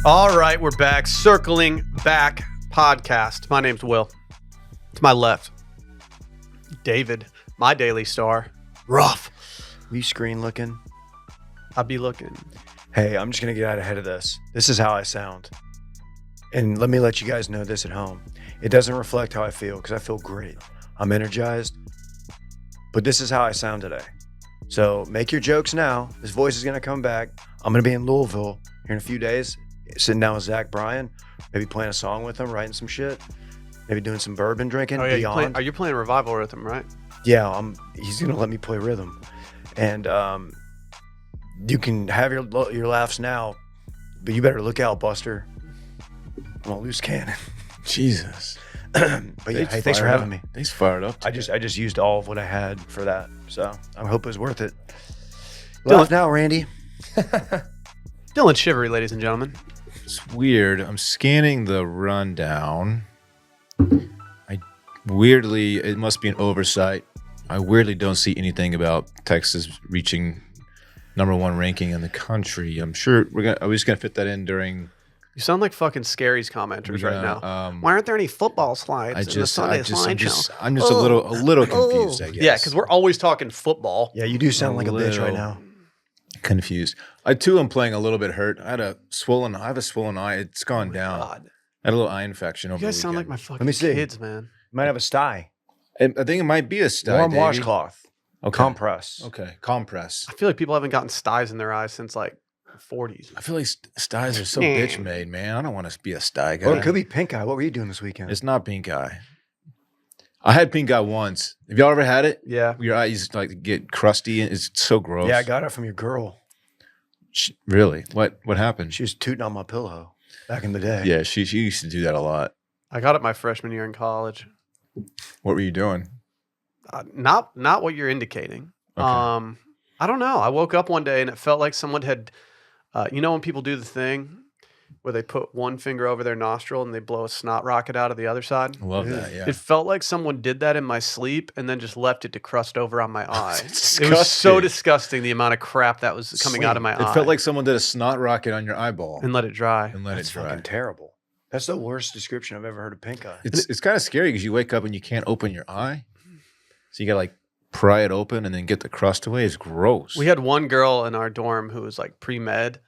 All right, we're back. Circling Back podcast. My name's Will. To my left, David, my daily star. Rough. Are you screen looking? I'll be looking. Hey, I'm just going to get out ahead of this. This is how I sound. And let me let you guys know this at home. It doesn't reflect how I feel because I feel great. I'm energized. But this is how I sound today. So make your jokes now. This voice is going to come back. I'm going to be in Louisville here in a few days, sitting down with Zach Bryan, maybe playing a song with him, writing some shit, maybe doing some bourbon drinking. Oh, yeah, beyond. you're playing Revival Rhythm, right? Yeah, he's going to let me play rhythm. And you can have your laughs now, but you better look out, Buster. I'm a loose cannon. Jesus. But yeah, hey, thanks for having me. He's fired up. I just used all of what I had for that, so I hope it was worth it. Laugh now, Randy. Dylan Shivery, ladies and gentlemen. It's weird. I'm scanning the rundown. It must be an oversight. I weirdly don't see anything about Texas reaching #1 ranking in the country. I'm sure are we just gonna fit that in during? You sound like fucking Scary's commenters right now. Why aren't there any football slides in the Sunday slideshow? I'm just a little confused, I guess. Yeah, because we're always talking football. Yeah, you do sound like a bitch right now. Confused. I too am playing a little bit hurt. I have a swollen eye. It's gone down. God. I had a little eye infection over the weekend. You guys sound like my fucking Let me see. kids, man. You might have a sty. I think it might be a sty. Warm Davey. washcloth. Okay. Compress. Okay. Compress. I feel like people haven't gotten styes in their eyes since like the 40s. I feel like styes are so bitch made, man. I don't want to be a sty guy. Or it could be pink eye. What were you doing this weekend? It's not pink eye. I had pink eye once. Have y'all ever had it? Yeah. Your eyes like get crusty and it's so gross. Yeah, I got it from your girl. Really? What happened? She was tooting on my pillow back in the day. Yeah, she used to do that a lot. I got it my freshman year in college. What were you doing? Not what you're indicating. Okay. I don't know. I woke up one day and it felt like someone had, you know, when people do the thing where they put one finger over their nostril and they blow a snot rocket out of the other side. I love that. Yeah. It felt like someone did that in my sleep and then just left it to crust over on my eye. It's It was so disgusting. disgusting, the amount of crap that was coming out of my eye. It felt like someone did a snot rocket on your eyeball and let it dry. That's fucking terrible. That's the worst description I've ever heard of pink eye. It's kind of scary because you wake up and you can't open your eye, so you gotta like pry it open and then get the crust away. It's gross. We had one girl in our dorm who was like pre-med,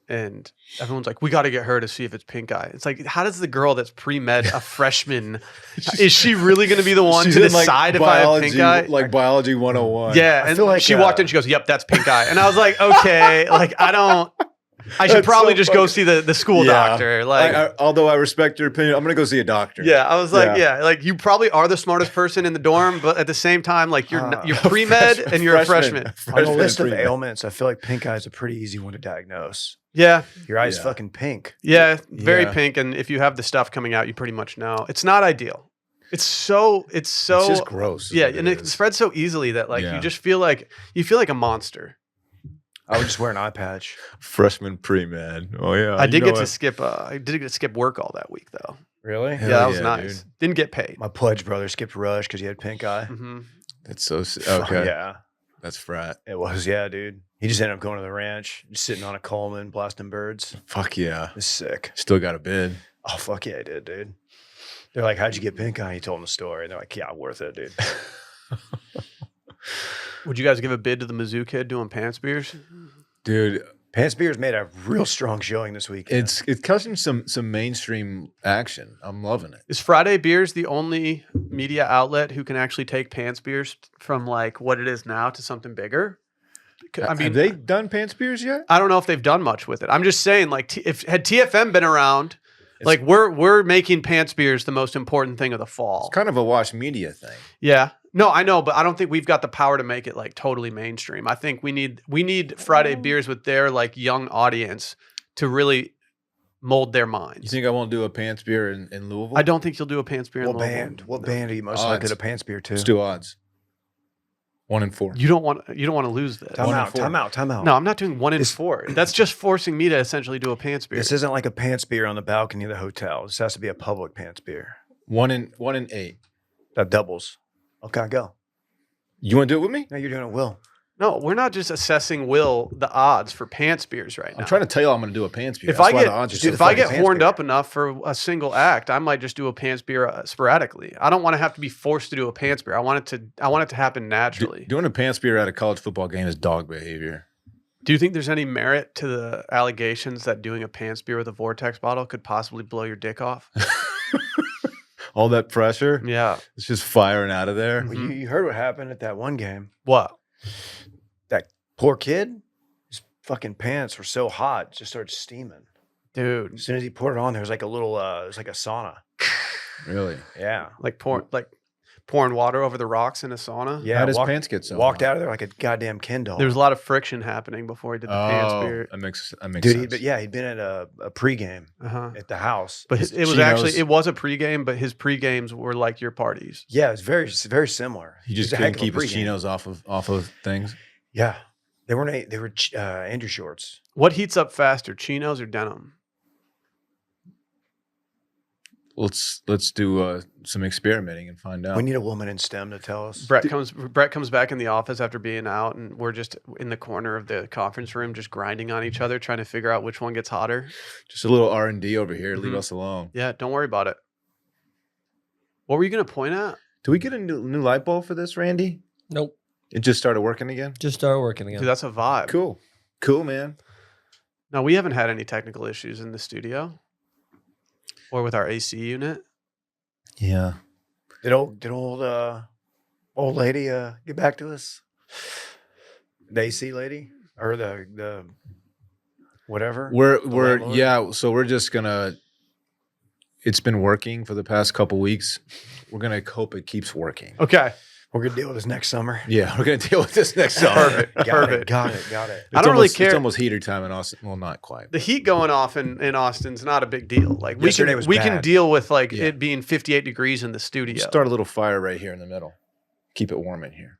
and everyone's like, we got to get her to see if it's pink eye. It's like, how does the girl that's pre-med, a freshman, is she really going to be the one to decide if I have pink eye? Like biology 101. Yeah, and feel like, she walked in, she goes, yep, that's pink eye. And I was like, okay, like I should That's probably so just go see the school doctor. Like, although I respect your opinion, I'm gonna go see a doctor. yeah, I was like, yeah, like you probably are the smartest person in the dorm, but at the same time, like you're pre-med and you're a freshman. On the list of ailments, I feel like pink eye is a pretty easy one to diadiagnose. Yeah. Your eye's fucking pink. Yeah, very Yeah. pink. And if you have the stuff coming out, you pretty much know. It's not ideal. It's just gross. Yeah, and it spreads so easily that like Yeah. you just feel like a monster. I would just wear an eye patch. Freshman pre-med. Oh yeah. I did get to skip work all that week though. Really? Hell Yeah, that was yeah, nice. dude. Didn't get paid. My pledge brother skipped rush because he had pink eye. hmm That's so okay. Yeah, That's frat. it was. Yeah, dude. He just ended up going to the ranch, just sitting on a Coleman, blasting birds. Fuck yeah. It's sick. Still got a bid. Oh, fuck yeah, I did, dude. They're like, how'd you get pink eye? He told them the story. And they're like, yeah, worth it, dude. Would you guys give a bid to the Mizzou kid doing pants beers? Dude, Pants Beers made a real strong showing this weekend. it's catching some mainstream action. I'm loving it. Is Friday Beers the only media outlet who can actually take pants beers from like what it is now to something bigger? I mean, have they done pants beers yet? I don't know if they've done much with it. I'm just saying, like, had TFM been around, like we're making pants beers the most important thing of the fall. It's kind of a wash media thing. Yeah, no, I know, but I don't think we've got the power to make it like totally mainstream. I think we need Friday Beers with their like young audience to really mold their minds. You think I won't do a pants beer in Louisville? I don't think you'll do a pants beer. What in Louisville. band? What band are you most Odds. likely to pants beer to? Let's do odds. 1 in 4. You don't want to lose this. Time 1 in out, 4. time out. No, I'm not doing 1 in 4. That's just forcing me to essentially do a pants beer. This isn't like a pants beer on the balcony of the hotel. This has to be a public pants beer. 1 in 8. That doubles. Okay, go. You want to do it with me? No, you're doing it, Will. No, we're not just assessing the odds for pants beers right now. I'm trying to tell you I'm going to do a pants beer. If That's I why get the odds are so if I fucking get pants horned beer. up enough for a single act, I might just do a pants beer sporadically. I don't want to have to be forced to do a pants beer. I want it to happen naturally. Doing a pants beer at a college football game is dog behavior. Do you think there's any merit to the allegations that doing a pants beer with a Vortex bottle could possibly blow your dick off? All that pressure, Yeah. it's just firing out of there. Well, you heard what happened at that one game. What? That poor kid, his fucking pants were so hot, just started steaming. Dude. As soon as he poured it on, there was like a little, it was like a sauna. Really? Yeah. Like pouring water over the rocks in a sauna? Yeah. How does pants get so Walked hot? out of there like a goddamn Kindle. There was a lot of friction happening before he did the pants beer. That makes Dude, sense. he'd been at a pregame Uh-huh. at the house. But His it was chinos- a pregame, but his pregames were like your parties. Yeah, it was very similar. He just It was a heck couldn't of a keep his pregame. chinos off of things. Yeah. They were Andrew shorts. What heats up faster, chinos or denim? Let's do some experimenting and find out. We need a woman in STEM to tell us. Brett comes back in the office after being out, and we're just in the corner of the conference room, just grinding on each other, trying to figure out which one gets hotter. Just a little R&D over here. Leave Mhm. us alone. Yeah, don't worry about it. What were you gonna point at? Do we get a new light bulb for this, Randy? Nope. It just started working again? Just started working again. Dude, that's a vibe. Cool, man. No, we haven't had any technical issues in the studio or with our AC unit. Yeah. Did old lady get back to us? The AC lady or the whatever? We're landlord? yeah, so we're just gonna it's been working for the past couple weeks. We're gonna hope it keeps working. Okay. We're gonna deal with this next summer. Yeah, we're gonna deal with this next summer. Perfect. Got Perfect. it. Got it. I don't really It's care. almost heater time in Austin. Well, not quite. The heat going off in Austin's not a big deal. Like Yesterday was we can bad. deal with like Yeah. it being 58 degrees in the studio. Start a little fire right here in the middle. Keep it warm in here.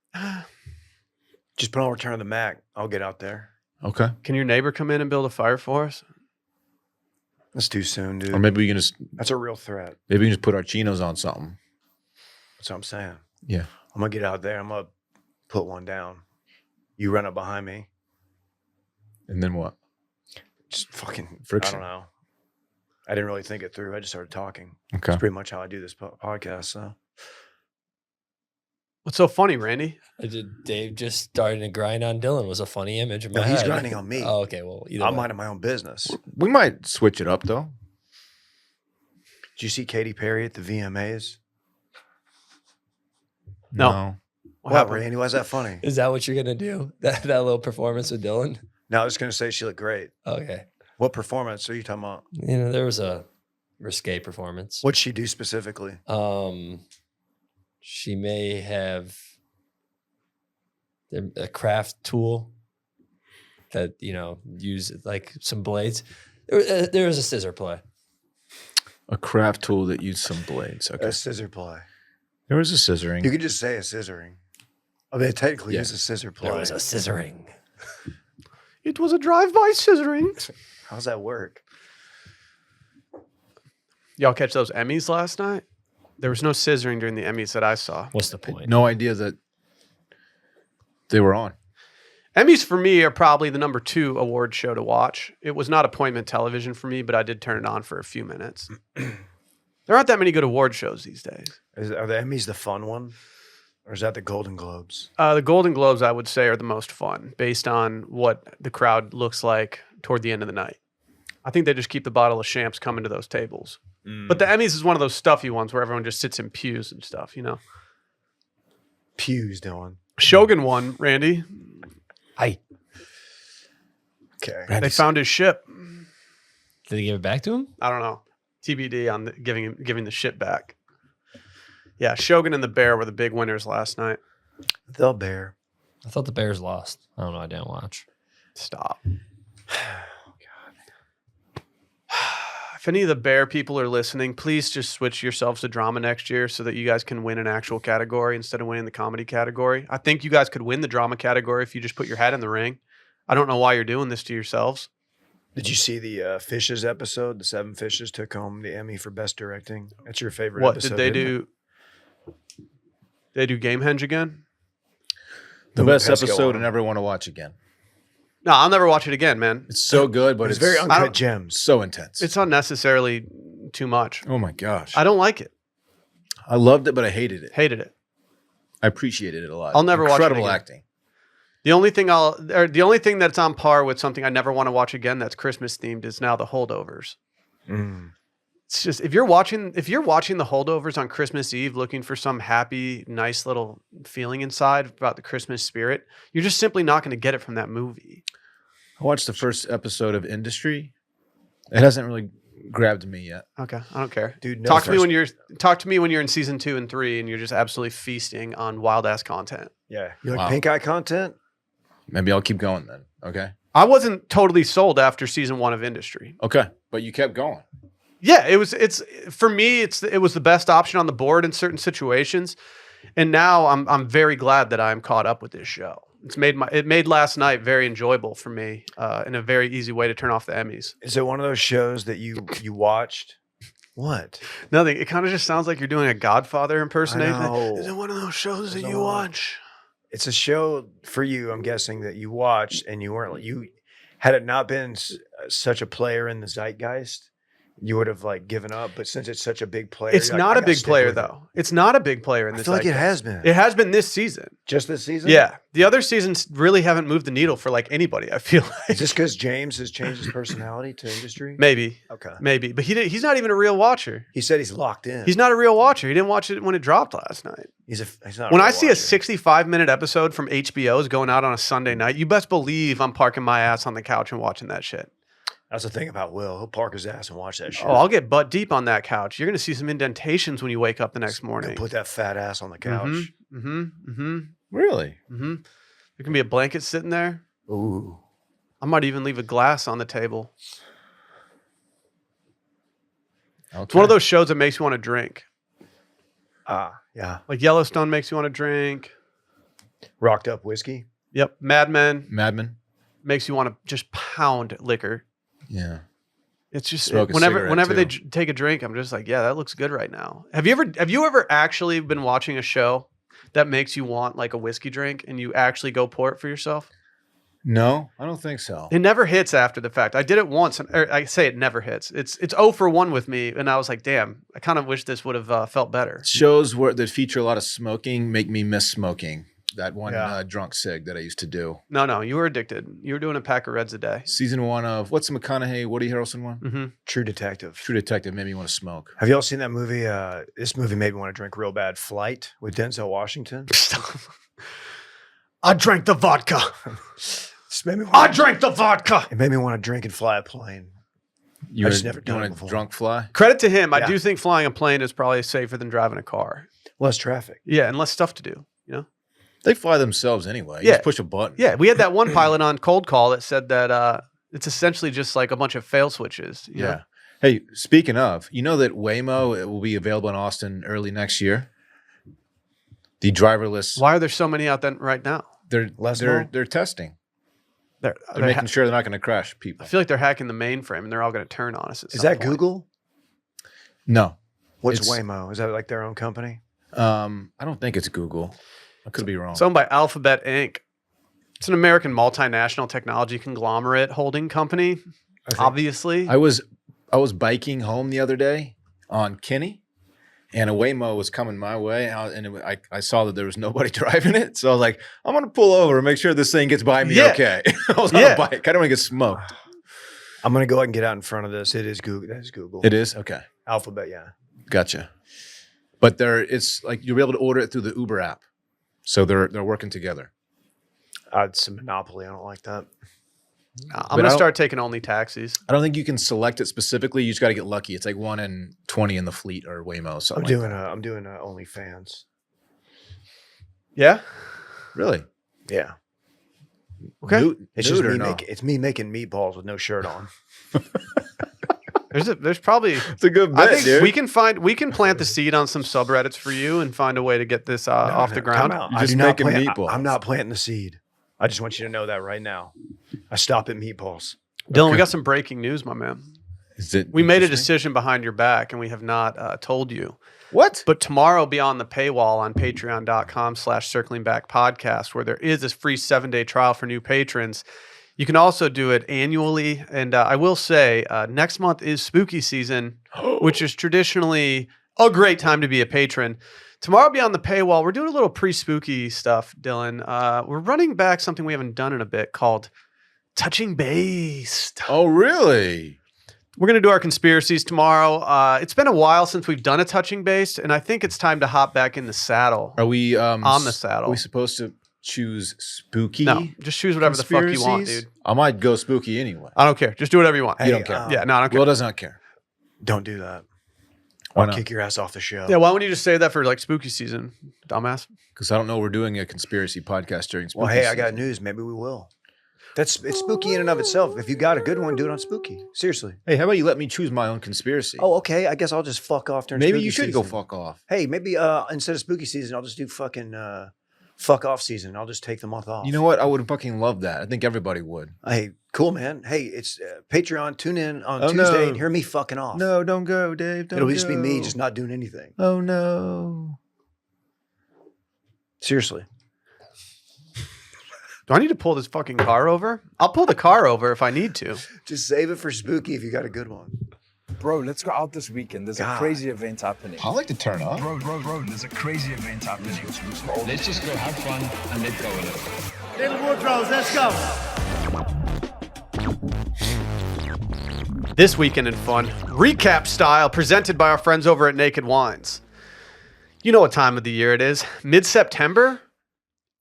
Just put on Return of the Mac. I'll get out there. Okay. Can your neighbor come in and build a fire for us? That's too soon, dude. Or maybe we can That's a real threat. put our chinos on something. That's what I'm saying. Yeah. I'm gonna get out there. I'm gonna put one down. You run up behind me. And then what? Just fucking Friction. I don't know. I didn't really think it through. I just started talking. Okay. That's pretty much how I do this podcast. So What's so funny, Randy? Dave just starting to grind on Dylan was a funny image in my no, head. he's grinding on me. Oh, okay. Well, either I'm way. minding my own business. We might switch it up though. Did you see Katy Perry at the VMAs? No. What, happened? Randy? Why is that funny? Is that what you're gonna do? That little performance with Dylan? No, I was gonna say she looked great. Okay. What performance are you talking about? You know, there was a risque performance. What'd she do specifically? She may have a craft tool that use like some blades. There was a scissor play. A craft tool that used some blades. Okay. A scissor play. There was a scissoring. You could just say a scissoring. I mean, it technically Yeah. is a scissor play. There was a scissoring. It was a drive-by scissoring. How's that work? Y'all catch those Emmys last night? There was no scissoring during the Emmys that I saw. What's the point? No idea that they were on. Emmys for me are probably the number 2 award show to watch. It was not appointment television for me, but I did turn it on for a few minutes. There aren't that many good award shows these days. Are the Emmys the fun one? Or is that the Golden Globes? The Golden Globes, I would say, are the most fun based on what the crowd looks like toward the end of the night. I think they just keep the bottle of champs coming to those tables. But the Emmys is one of those stuffy ones where everyone just sits in pews and stuff, Pews, Dylan. Shogun won, Randy. Hi. Okay. They found his ship. Did they give it back to him? I don't know. TBD on giving the ship back. Yeah, Shogun and the Bear were the big winners last night. The Bear. I thought the Bears lost. I don't know. I didn't watch. Stop. If any of the Bear people are listening, please just switch yourselves to drama next year so that you guys can win an actual category instead of winning the comedy category. I think you guys could win the drama category if you just put your hat in the ring. I don't know why you're doing this to yourselves. Did you see the Fishes episode? The 7 Fishes took home the Emmy for Best Directing. That's your favorite What episode. did they isn't it? do? They do Gamehenge again? The Who would best Pesco episode on? I never want to watch again. No, I'll never watch it again, man. It's so good, but It's it's very I uncut don't- gems. so intense. It's unnecessarily too much. Oh my gosh. I don't like it. I loved it, but I hated it. Hated it. I appreciated it a lot. I'll never watch it Incredible again. acting. The only thing that's on par with something I never want to watch again that's Christmas themed is now the Holdovers. Mm. It's just if you're watching the Holdovers on Christmas Eve looking for some happy, nice little feeling inside about the Christmas spirit, you're just simply not going to get it from that movie. I watched the first episode of Industry. It hasn't really grabbed me yet. Okay, I don't care. Dude, no Talk to me first- when you're in season 2 and 3 and you're just absolutely feasting on wild ass content. Yeah. You like Wow. pink eye content? Maybe I'll keep going then. Okay. I wasn't totally sold after season 1 of Industry. Okay. But you kept going. Yeah, it was the best option on the board in certain situations. And now I'm very glad that I'm caught up with this show. It made last night very enjoyable for me, and a very easy way to turn off the Emmys. Is it one of those shows that you watched? What? Nothing. It kind of just sounds like you're doing a Godfather impersonation. I know. Is it one of those shows that There's you a lot. watch? It's a show for you, I'm guessing, that you watched and you had it not been such a player in the zeitgeist, you would have like given up. But since it's such a big player, It's you're like, not I a gotta big stick player with it. though. It's not a big player in I this. feel like it zeitgeist. has been. It has been this season. Just this season? Yeah, the other seasons really haven't moved the needle for like anybody. I feel Is like this because James has changed his personality to Industry? maybe, Okay. but he's not even a real watcher. He said he's locked in. He's not a real watcher. He didn't watch it when it dropped last night. He's not. When real I see a watcher. 65-minute episode from HBO's going out on a Sunday night, you best believe I'm parking my ass on the couch and watching that shit. That's the thing about Will. He'll park his ass and watch that shit. Oh, I'll get butt deep on that couch. You're going to see some indentations when you wake up the next morning. Put that fat ass on the couch. Really? There can be a blanket sitting there. Ooh. I might even leave a glass on the table. It's one of those shows that makes you want to drink. Yeah. Like Yellowstone makes you want to drink. Rocked up whiskey. Yep. Mad Men Mad Men? makes you want to just pound liquor. Yeah. It's just Smoke a whenever cigarette, they too. take a drink, I'm just like, yeah, that looks good right now. Have you ever actually been watching a show that makes you want like a whiskey drink and you actually go pour it for yourself? No, I don't think so. It never hits after the fact. I did it once, and I say it never hits. It's 0 for 1 with me, and I was like, damn, I kind of wish this would have felt better. Shows that feature a lot of smoking make me miss smoking. That one Yeah. drunk cig that I used to do. No, you were addicted. You were doing a pack of Reds a day. Season 1 of what's the McConaughey, Woody Harrelson one? Mm-hmm. True Detective. True Detective made me want to smoke. Have y'all seen that movie? This movie made me want to drink real bad. Flight with Denzel Washington. I drank the vodka. Just made me I want drank the vodka. It made me want to drink and fly a plane. I just never done it want before. a drunk fly? Credit to him. I Yeah. do think flying a plane is probably safer than driving a car. Less traffic. Yeah, and less stuff to do. You know. They fly themselves anyway. You Yeah. just push a button. Yeah, we had that one pilot on Cold Call that said that it's essentially just like a bunch of fail switches. you know? Yeah. Hey, speaking of, you know that Waymo will be available in Austin early next year? The driverless. Why are there so many out there right now? They're Lesmo? they're testing. They're Making sure they're not going to crash people. I feel like they're hacking the mainframe and they're all going to turn on us. At Is some that point. Google? No. What's It's- Waymo? Is that like their own company? I don't think it's Google. I could be wrong. It's owned by Alphabet Inc. It's an American multinational technology conglomerate holding company. Obviously, I was biking home the other day on Kinney, and a Waymo was coming my way, I saw that there was nobody driving it. So I was like, I'm going to pull over and make sure this thing gets by me Yeah. okay. I was on Yeah. a bike. I don't want to get smoked. I'm gonna go ahead and get out in front of this. It is Google. That is Google. It is? Okay. Alphabet. Yeah. Gotcha. But it's like you'll be able to order it through the Uber app. So they're working together. It's a monopoly. I don't like that. I'm going to start taking only taxis. I don't think you can select it specifically. You just got to get lucky. It's like 1 in 20 in the fleet or Waymo. Something I'm doing OnlyFans. Yeah. Really? Yeah. Okay. It's Nude just or me no? it's me making meatballs with no shirt on. There's probably. It's a good I think we can plant the seed on some subreddits for you and find a way to get this off the ground. Time out. You're I just do not making plant, meatballs. I'm not planting the seed. I just want you to know that right now. I stop at meatballs. Dylan, we got some breaking news, my man. Is it We made a interesting? decision behind your back, and we have not told you. What? But tomorrow will be on the paywall on patreon.com/circlingbackpodcast, where there is this free 7-day trial for new patrons. You can also do it annually. And I will say, next month is spooky season, which is traditionally a great time to be a patron. Tomorrow will be on the paywall. We're doing a little pre-spooky stuff, Dylan. We're running back something we haven't done in a bit called Touching Base. Oh, really? We're going to do our conspiracies tomorrow. It's been a while since we've done a Touching Base, and I think it's time to hop back in the saddle. Are we on the saddle? Are we supposed to choose spooky? No, just choose whatever the fuck you want, conspiracies? dude. I might go spooky anyway. I don't care. Just do whatever you want. You don't care. Yeah, no, I don't care. Will does not care. Don't do that. Why I'll not? kick your ass off the show. Yeah, why wouldn't you just say that for like spooky season, dumbass? Because I don't know we're doing a conspiracy podcast during spooky Well, hey, I season. got news. Maybe we will. It's spooky in and of itself. If you got a good one, do it on spooky. Seriously. Hey, how about you let me choose my own conspiracy? Oh, okay. I guess I'll just fuck off during maybe spooky you should season. go fuck off. Hey, maybe instead of spooky season, I'll just do fucking fuck off season. I'll just take the month off. You know what? I would fucking love that. I think everybody would. Hey, cool, man. Hey, it's Patreon. Tune in on Oh, Tuesday no. and hear me fucking off. No, don't go, Dave. Don't It'll go. just be me just not doing anything. Oh, no. Seriously. Do I need to pull this fucking car over? I'll pull the car over if I need to. Just save it for spooky if you got a good one. Bro, let's go out this weekend. There's God. a crazy event happening. I like to turn up. Bro, there's a crazy event happening. Let's just go have fun and let go with it. Little Woodrows, let's go. This weekend in fun, recap style, presented by our friends over at Naked Wines. You know what time of the year it is. Mid-September.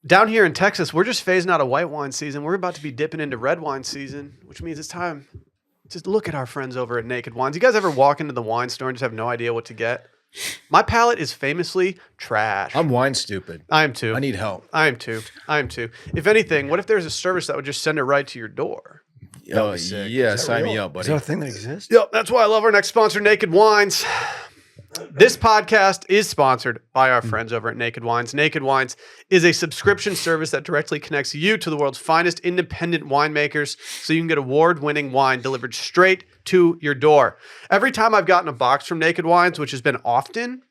Down here in Texas, we're just phasing out of white wine season. We're about to be dipping into red wine season, which means it's time to look at our friends over at Naked Wines. You guys ever walk into the wine store and just have no idea what to get? My palate is famously trash. I'm wine stupid. I am too. I need help. I am too. If anything, what if there's a service that would just send it right to your door? Oh, be sick. yeah. Is that Sign me real? up, buddy. Is that a thing that exists? Yep, that's why I love our next sponsor, Naked Wines. This podcast is sponsored by our friends over at Naked Wines. Naked Wines is a subscription service that directly connects you to the world's finest independent winemakers so you can get award-winning wine delivered straight to your door. Every time I've gotten a box from Naked Wines, which has been often,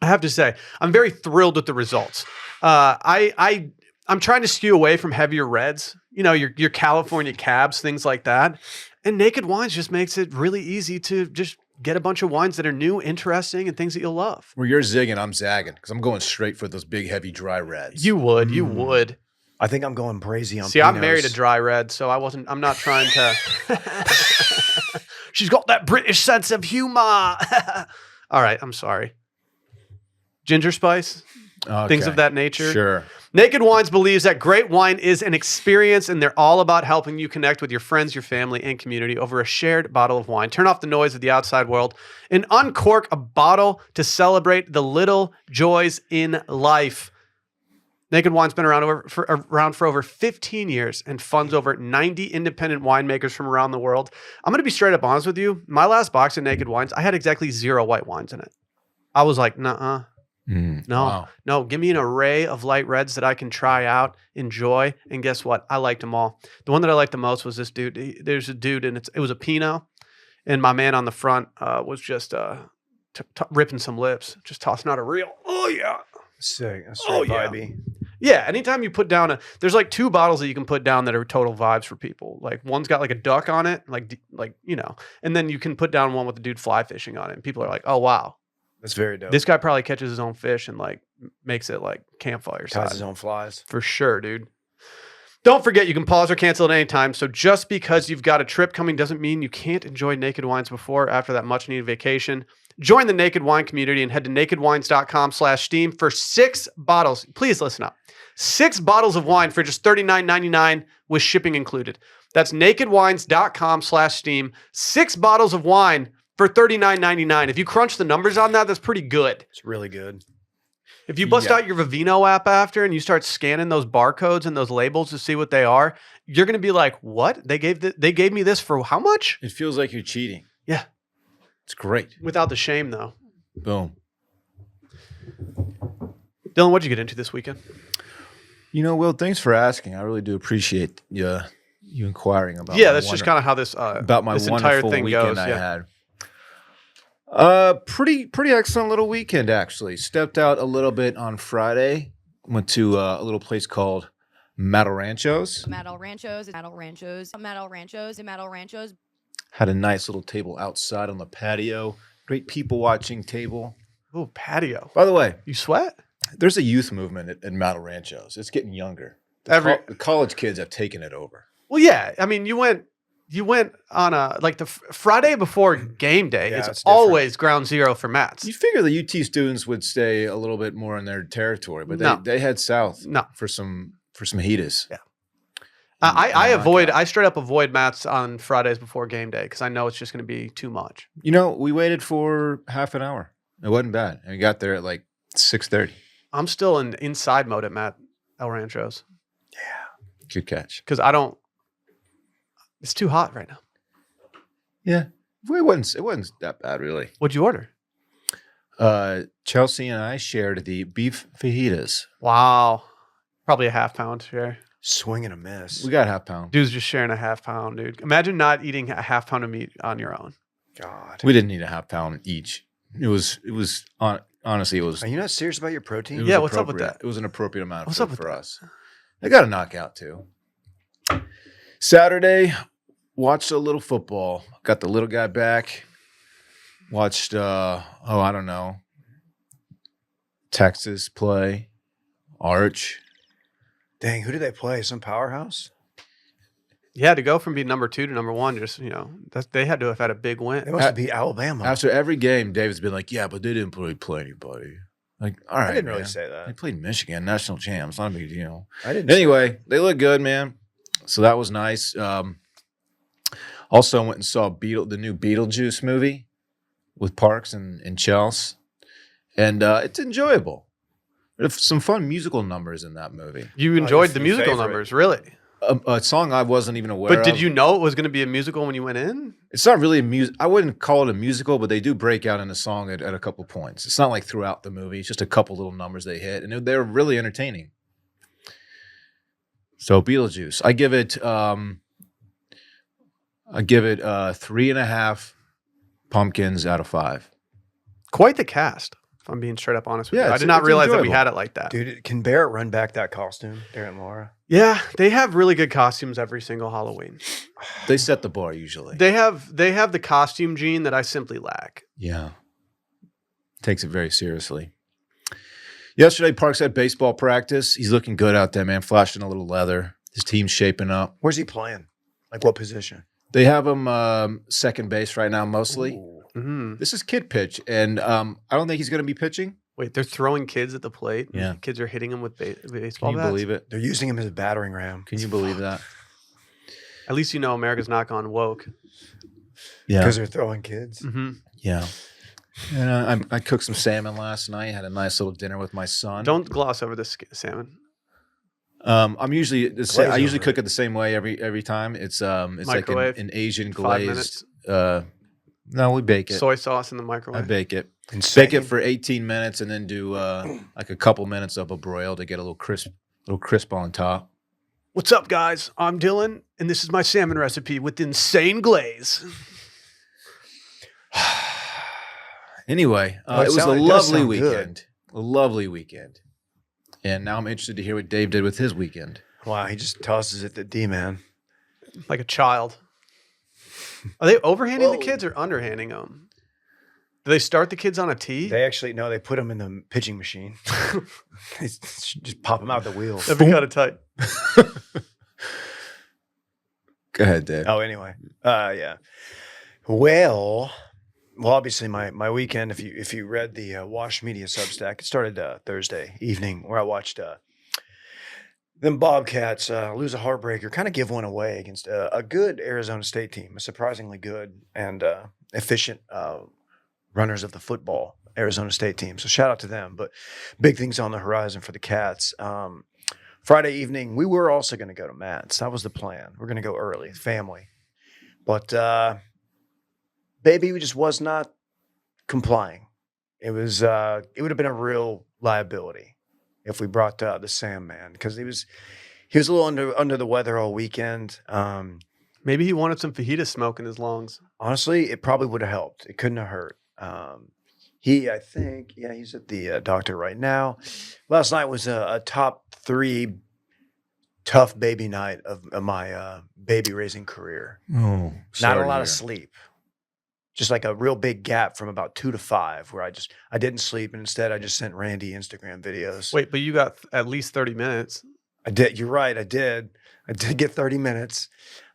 I have to say, I'm very thrilled with the results. I'm trying to skew away from heavier reds, you know, your California cabs, things like that. And Naked Wines just makes it really easy to just get a bunch of wines that are new, interesting, and things that you'll love. Where you're zigging, I'm zagging because I'm going straight for those big, heavy, dry reds. You would. I think I'm going brazy on See, I'm Pinots. married a dry red, so I'm not trying to. She's got that British sense of humor. All right, I'm sorry. Ginger spice, things Okay. of that nature. Sure. Naked Wines believes that great wine is an experience, and they're all about helping you connect with your friends, your family, and community over a shared bottle of wine. Turn off the noise of the outside world and uncork a bottle to celebrate the little joys in life. Naked Wine's been around for over 15 years and funds over 90 independent winemakers from around the world. I'm going to be straight up honest with you. My last box of Naked Wines, I had exactly 0 white wines in it. I was like, nuh-uh. No, give me an array of light reds that I can try out, enjoy, and guess what? I liked them all. The one that I liked the most was this dude. There's a dude, and it was a Pinot, and my man on the front was just ripping some lips, just tossing out a reel. Oh, yeah. Sick. That's Oh, straight yeah. vibey. Yeah, anytime you put down there's like 2 bottles that you can put down that are total vibes for people. Like one's got like a duck on it, like you know, and then you can put down one with the dude fly fishing on it, and people are like, oh, wow. That's very dope. This guy probably catches his own fish and like makes it like campfire ties size. his own flies. For sure, dude. Don't forget, you can pause or cancel at any time. So just because you've got a trip coming doesn't mean you can't enjoy Naked Wines before or after that much needed vacation. Join the Naked Wine community and head to nakedwines.com/steam for 6 bottles. Please listen up. 6 bottles of wine for just $39.99 with shipping included. That's nakedwines.com/steam. 6 bottles of wine for $39.99. If you crunch the numbers on that, that's pretty good. It's really good. If you bust out your Vivino app after and you start scanning those barcodes and those labels to see what they are, you're going to be like, what? They gave me this for how much? It feels like you're cheating. Yeah. It's great. Without the shame, though. Boom. Dylan, what'd you get into this weekend? You know, Will, thanks for asking. I really do appreciate you inquiring about Yeah, my that's just kind of how this about my this wonderful entire thing weekend goes. I Yeah. had. Pretty excellent little weekend actually. Stepped out a little bit on Friday. Went to a little place called Metal Ranchos. Metal Ranchos. Had a nice little table outside on the patio. Great people watching table. Oh, patio. By the way, You sweat? there's a youth movement at Metal Ranchos. It's getting younger. The college kids have taken it over. Well, yeah. I mean, you went on the Friday before game day. Yeah, it's it's different. always ground zero for Mats. You figure the UT students would stay a little bit more in their territory, but No. they head south No. for some fajitas. Yeah. And I straight up avoid Mats on Fridays before game day because I know it's just going to be too much. You know, we waited for half an hour. It wasn't bad. And we got there at like 6:30. I'm still in inside mode at Matt El Ranchos Good catch. because I don't. It's too hot right now. Yeah. It wasn't that bad really. What'd you order? Chelsea and I shared the beef fajitas. Wow, probably a half pound share. Swing and a miss. We got half pound. Dude's just sharing a half pound, dude. Imagine not eating a half pound of meat on your own. God. We didn't need a half pound each. Honestly, it was. Are you not serious about your protein? It was Yeah, what's up with appropriate. that? It was an appropriate amount of What's food up with for that? us. I got a knockout too. Saturday, watched a little football. Got the little guy back. Watched I don't know. Texas play. Arch. Dang, who did they play? Some powerhouse? Yeah, to go from being number 2 to number 1, just they had to have had a big They win. must have beat Alabama. After every game, David's been like, yeah, but they didn't play anybody. Like, all right. I didn't really man. say They that. played Michigan, national champs. Not a big deal. I didn't. Anyway, they look good, man. So that was nice. Also went and saw the new Beetlejuice movie with Parks and Chelsea. And it's enjoyable. There's some fun musical numbers in that movie. You enjoyed the your musical favorite. numbers, really? A song I wasn't even aware But of. did you know it was going to be a musical when you went in? It's not really a music. I wouldn't call it a musical, but they do break out in a song at a couple points. It's not like throughout the movie. It's just a couple little numbers they hit, and they're really entertaining. So Beetlejuice, I give it 3.5 pumpkins out of 5. Quite the cast, if I'm being straight up honest with Yeah, you. I it's- did not it's realize that we enjoyable. had it like that. Dude, can Barrett run back that costume? Darren and Laura. Yeah, they have really good costumes every single Halloween. They set the bar usually. They have the costume gene that I simply lack. Yeah. Takes it very seriously. Yesterday, Parks had baseball practice. He's looking good out there, man. Flashing a little leather. His team's shaping up. Where's he playing? Like what position? They have him second base right now, mostly. Ooh. Mhm. This is kid pitch, and I don't think he's going to be pitching. Wait, they're throwing kids at the plate. and Yeah. kids are hitting them with baseball Can you bats. believe it? They're using him as a battering ram. Can you believe that? At least you know America's not gone woke. Yeah. Because they're throwing kids. hmm Yeah. And I cooked some salmon last night. Had a nice little dinner with my son. Don't gloss over this salmon. I'm usually Glaze I usually over cook it. it the same way every time. It's like Microwave, an Asian 5 glazed. No, we bake it. Soy sauce in the I microwave. bake it. Insane. Bake it for 18 minutes and then do like a couple minutes of a broil to get a little crisp on top. What's up, guys? I'm Dylan, and this is my salmon recipe with insane glaze. Anyway, Oh, it it was sound- a it does lovely sound good. weekend. A lovely weekend. And now I'm interested to hear what Dave did with his weekend. Wow, he just tosses it to D, man. Like a child. Are they overhanding the Whoa. kids or underhanding them? Do they start the kids on a tee? They actually, no, they put him in the pitching machine. They just pop him out the wheel. That'd be kind of tight. Go ahead, Dave. Oh, anyway. Yeah. Well, obviously my weekend, if you read the Wash Media Substack, it started Thursday evening where I watched them Bobcats lose a heartbreaker, kind of give one away against a good Arizona State team, a surprisingly good and efficient runners of the football Arizona State team. So shout out to them. But big things on the horizon for the Cats. Friday evening, we were also going to go to Matt's. That was the plan. We're going to go early, family. But baby just was not complying. It was it would have been a real liability if we brought the Sam man because he was a little under the weather all weekend. Maybe he wanted some fajita smoke in his lungs. Honestly, it probably would have helped. It couldn't have hurt. I think, he's at the doctor right now. Last night was a top 3 tough baby night of my baby raising career. Oh, Not a lot of sleep. Just like a real big gap from about 2 to 5 where I didn't sleep and instead I just sent Randy Instagram videos. Wait, but you got at least 30 minutes. I did. You're right. I did get 30 minutes.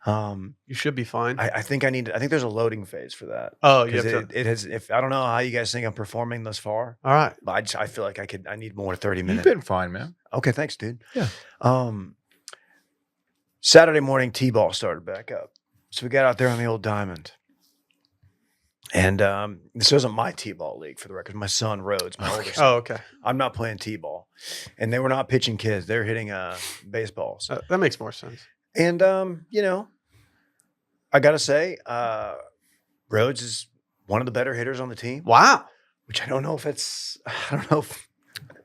You should be fine. I think I think there's a loading phase for that. Oh, you have 'Cause to. it has, if I don't know how you guys think I'm performing thus far, All right. but I feel like I need more 30 You've minutes. been fine, man. Okay, thanks, dude. Yeah. Saturday morning T-ball started back up. So we got out there on the old diamond. And this wasn't my T-ball league, for the record. My son Rhodes, my older son. Oh, okay. I'm not playing T-ball. And they were not pitching kids. They were hitting baseballs. That makes more sense. And I gotta say, Rhodes is one of the better hitters on the team. Wow. Which I don't know if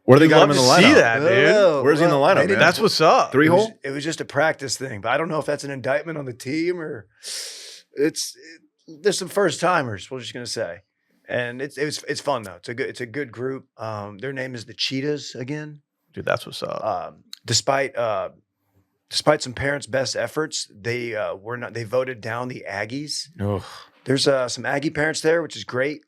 Where do they You got him love in the to lineup? see that, dude. Where's he in the lineup, man? That's what's up. Three hole? It was just a practice thing, but I don't know if that's an indictment on the team or there's some first timers. We're just gonna say, and it's fun though. It's a good group. Their name is the Cheetahs again. Dude, that's what's up. Despite some parents' best efforts, they voted down the Aggies. Oh. There's some Aggie parents there, which is great.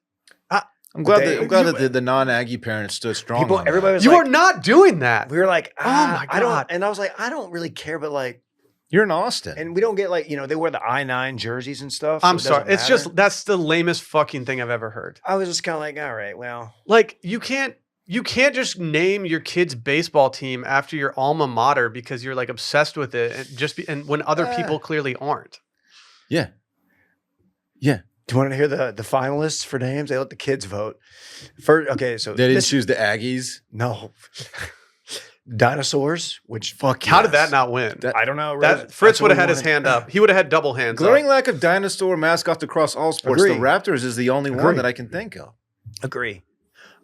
I'm glad that the non-Aggie parents stood strong. on Everybody that. was You like, are not doing that. we were like, my I don't, God. and I was like, I don't really care, but like, You're in Austin. and we don't get like, they wear the I-9 jerseys and stuff. I'm so it sorry. doesn't It's matter. just that's the lamest fucking thing I've ever heard. I was just kind of like, all right, well, Like you can't just name your kid's baseball team after your alma mater because you're like obsessed with it and when other people clearly aren't. yeah. do you want to hear the finalists for names? They let the kids vote. First, okay, so They didn't choose the Aggies. no dinosaurs, which Fuck. How did that not win? I don't know. That Fritz would have had his hand up. He would have had double hands Glaring up. lack of dinosaur mascots across all sports. Agree. The Raptors is the only one Agree. that I can think of. Agree.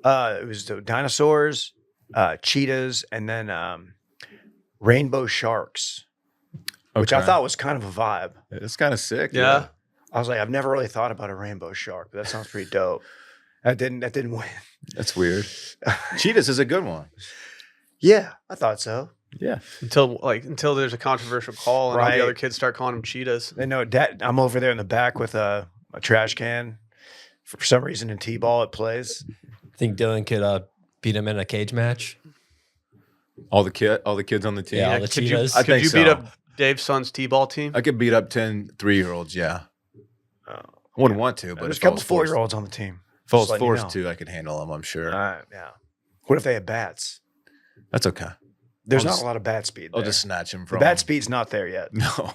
It was the dinosaurs, cheetahs, and then rainbow sharks, which I Okay. thought was kind of a vibe. It's kind of sick. Yeah. I was like, I've never really thought about a rainbow shark, but that sounds pretty dope. That didn't win. That's weird. Cheetahs is a good one. Yeah, I thought so. Yeah. Until there's a controversial call and all Right. the other kids start calling them cheetahs. They know I'm over there in the back with a trash can. For some reason in T-ball it plays. Think Dylan could beat him in a cage match? All the kids on the team. Yeah, all the Could you, cheetahs. I could think you beat so. up Dave's son's T-ball team? I could beat up 10 3-year-olds. Yeah. I wouldn't want to, but There's a if I couple was forced- 4-year-olds on the team. If I was Just letting you forced know. to, I could handle them. I'm sure. Yeah. What if they had bats? That's okay. There's I'll not just- a lot of bat speed I'll there. just snatch them The from bat them. speed's not there yet. No.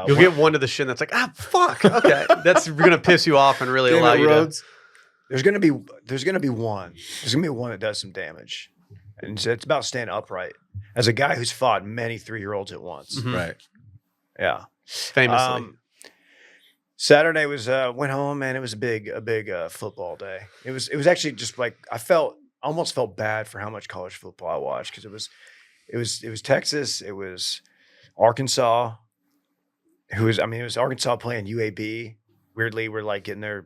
You'll get one to the shin that's like, fuck. Okay. That's going to piss you off and really allow you to. There's gonna be one. There's gonna be one that does some damage, and it's about staying upright. As a guy who's fought many 3-year-olds at once, Mhm. Right. yeah. Famously. Saturday was went home, man. It was a big football day. It was actually just like almost felt bad for how much college football I watched because it was Texas, it was Arkansas. It was Arkansas playing UAB. Weirdly, we're like getting their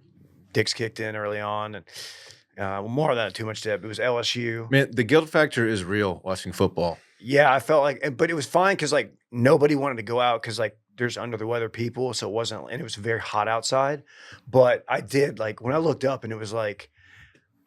dicks kicked in early on, and more of that, too much dip. It was LSU. Man, the guilt factor is real watching football. Yeah, I felt like, but it was fine because like nobody wanted to go out because like there's under the weather people, so it wasn't, and it was very hot outside. But I did like when I looked up and it was like,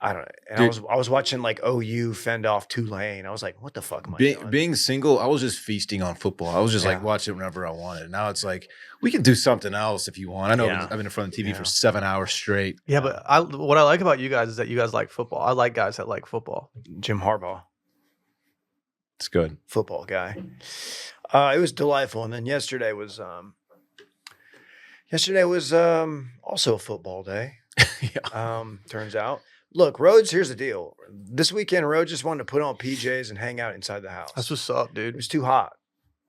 I don't know, and Dude. I was watching like OU fend off Tulane. I was like, what the fuck am I doing? Being single, I was just feasting on football. I was just like Yeah. watching it whenever I wanted. Now it's like we can do something else if you want. I know Yeah. I've been in front of the TV Yeah. for 7 hours straight. Yeah, but what I like about you guys is that you guys like football. I like guys that like football. Jim Harbaugh, It's good. football guy. It was delightful, and then yesterday was also a football day. Yeah. Turns out. Look, Rhodes, here's the deal. This weekend, Rhodes just wanted to put on PJs and hang out inside the house. That's what's up, It dude. was too hot.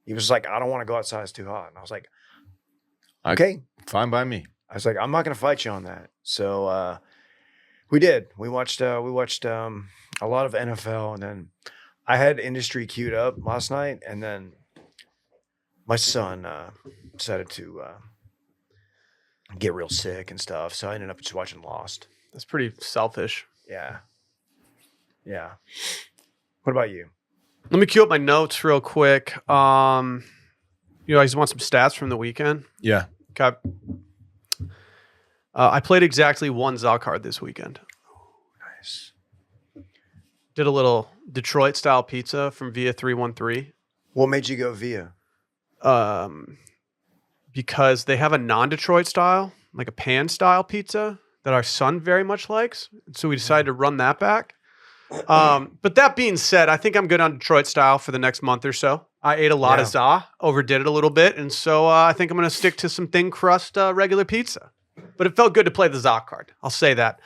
He was like, I don't want to go outside. It's too hot. And I was like, I- okay. Fine by me. I was like, I'm not going to fight you on that. So we did. We watched a lot of NFL, and then I had industry queued up last night, and then my son decided to get real sick and stuff. So I ended up just watching Lost. That's pretty selfish. Yeah. Yeah. What about you? Let me cue up my notes real quick. You guys want some stats from the weekend? Yeah. Okay. I played exactly one Zal card this weekend. Nice. Did a little Detroit style pizza from Via 313. What made you go via? Because they have a non-Detroit style, like a pan style pizza that our son very much likes. So we decided to run that back. But that being said, I think I'm good on Detroit style for the next month or so. I ate a lot of za, overdid it a little bit. And so I think I'm going to stick to some thin crust regular pizza. But it felt good to play the za card. I'll say that.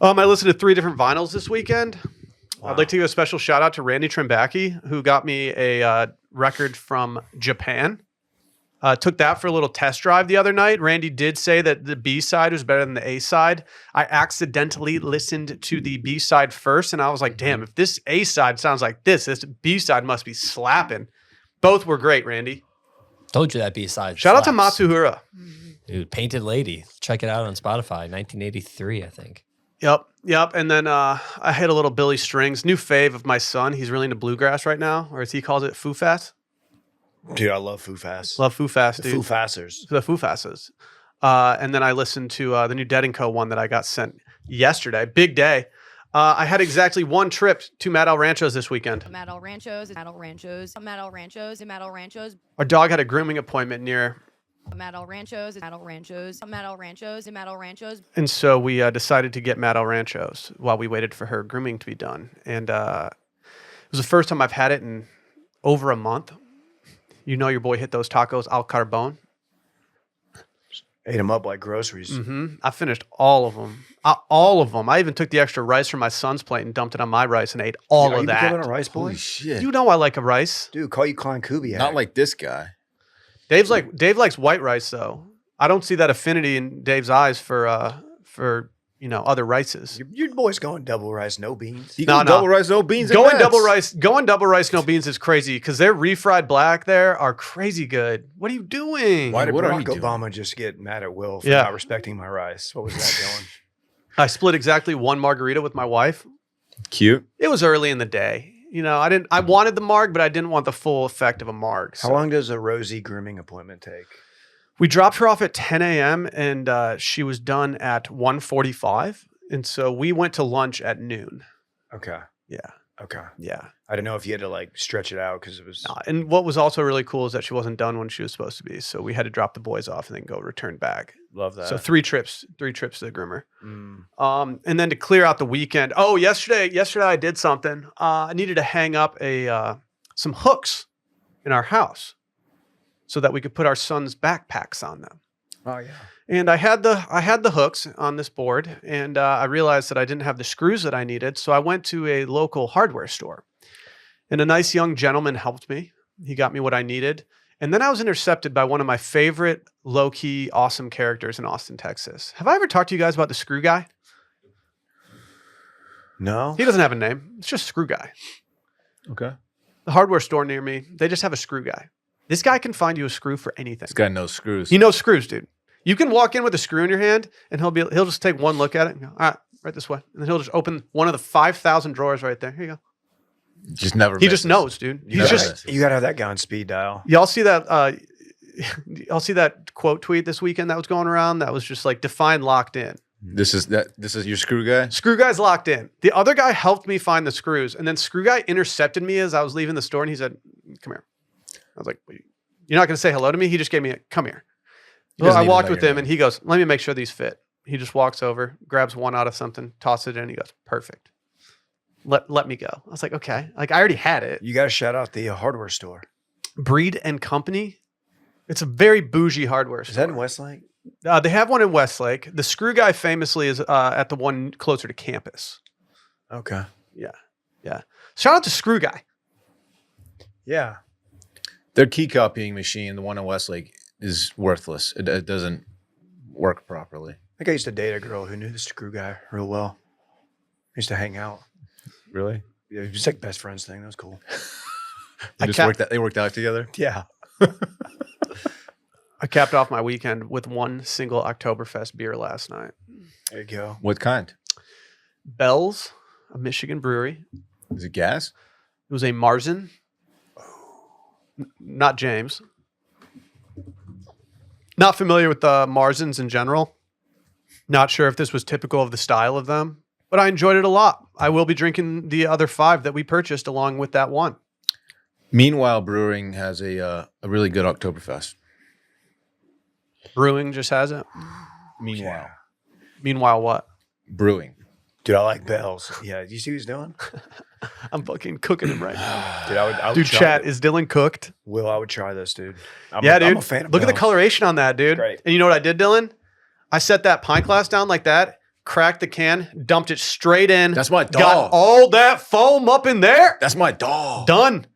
I listened to 3 different vinyls this weekend. Wow. I'd like to give a special shout out to Randy Trimbacki, who got me a record from Japan. Took that for a little test drive the other night. Randy did say that the B-side was better than the A-side. I accidentally listened to the B-side first, and I was like, damn, if this A-side sounds like this B-side must be slapping. Both were great, Randy. Told you that B-side. Shout out to slaps. Matsuhura. Dude, Painted Lady. Check it out on Spotify. 1983, I think. Yep. And then I hit a little Billy Strings. New fave of my son. He's really into bluegrass right now, or as he calls it, foo-fast. Dude, I love Foo Fast. Love Foo Fast, dude. Foo Fasters. The Foo Fastas. And then I listened to the new Dead & Co. one that I got sent yesterday. Big day. I had exactly one trip to Mad El Ranchos this weekend. Mad El Ranchos. Our dog had a grooming appointment near. Mad El Ranchos. And so we decided to get Mad El Ranchos while we waited for her grooming to be done. And it was the first time I've had it in over a month. You know your boy hit those tacos al carbone. Ate them up like groceries. Mm-hmm. I finished all of them. All of them. I even took the extra rice from my son's plate and dumped it on my rice and ate all Are of you that. becoming a rice boy? Holy shit. You know I like a rice. Dude, call you Klein Kubiak. Not like this guy. Dave likes white rice though. I don't see that affinity in Dave's eyes for other rices. Your boy's going double rice, no beans. You No, go double rice, no beans. and Going nuts. double rice, no beans is crazy because their refried black there are crazy good. What are you doing? Why did What are Barack you doing? Obama just get mad at Will for Yeah. not respecting my rice? What was that doing? I split exactly one margarita with my wife. Cute. It was early in the day. I wanted the marg, but I didn't want the full effect of a marg. How so- long does a Rosie grooming appointment take? We dropped her off at 10 a.m. and she was done at 1:45. And so we went to lunch at noon. Okay. Yeah. Okay. Yeah. I didn't know if you had to like stretch it out because it was. And what was also really cool is that she wasn't done when she was supposed to be. So we had to drop the boys off and then go return back. Love that. So 3 trips to the groomer. Mm. And then to clear out the weekend. Oh, yesterday I did something. I needed to hang up some hooks in our house so that we could put our son's backpacks on them. Oh yeah. And I had the hooks on this board, and I realized that I didn't have the screws that I needed. So I went to a local hardware store, and a nice young gentleman helped me. He got me what I needed. And then I was intercepted by one of my favorite low-key awesome characters in Austin, Texas. Have I ever talked to you guys about the Screw Guy? No. He doesn't have a name. It's just Screw Guy. Okay. The hardware store near me, they just have a Screw Guy. This guy can find you a screw for anything. This guy knows screws. He knows screws, dude. You can walk in with a screw in your hand, and he'll just take one look at it and go, all right, right this way. And then he'll just open one of the 5,000 drawers right there. Here you go. Just never. He just knows, dude. You He's never just. miss. You gotta have that guy on speed dial. Y'all see that? Y'all see that quote tweet this weekend that was going around? That was just like define locked in. This is your screw guy. Screw Guy's locked in. The other guy helped me find the screws, and then Screw Guy intercepted me as I was leaving the store, and he said, "Come here." I was like, "You're not going to say hello to me?" He just gave me a "come here." He Well, doesn't I even walked know with your him, name. and he goes, "Let me make sure these fit." He just walks over, grabs one out of something, tosses it in. He goes, "Perfect. Let me go." I was like, "Okay." Like I already had it. You gotta shout out the hardware store. Breed and Company. It's a very bougie hardware store. Is that in Westlake? They have one in Westlake. The Screw Guy famously is at the one closer to campus. Okay. Yeah. Shout out to Screw Guy. Yeah. Their key copying machine, the one in Westlake, is worthless. It doesn't work properly. I think I used to date a girl who knew the screw guy real well. We used to hang out. Really? Yeah, it was like best friends thing. That was cool. They worked out together. Yeah. I capped off my weekend with one single Oktoberfest beer last night. There you go. What kind? Bell's, a Michigan brewery. Is it gas? It was a Marzen. Not James. Not familiar with the Marzens in general. Not sure if this was typical of the style of them, but I enjoyed it a lot. I will be drinking the other 5 that we purchased along with that one. Meanwhile, Brewing has a really good Oktoberfest. Brewing just has it. Meanwhile, Meanwhile, what? Brewing. Dude, I like Bells. Yeah, do you see what he's doing? I'm fucking cooking him right now. Dude, I would Dude, try chat, it. is Dylan cooked? Will, I would try this, dude. I'm Yeah, I'm dude. a fan of Look at the Bell's. coloration on that, dude. Great. And you know what I did, Dylan? I set that pint glass down like that, cracked the can, dumped it straight in. That's my Got dog. all that foam up in there. That's my dog. Done.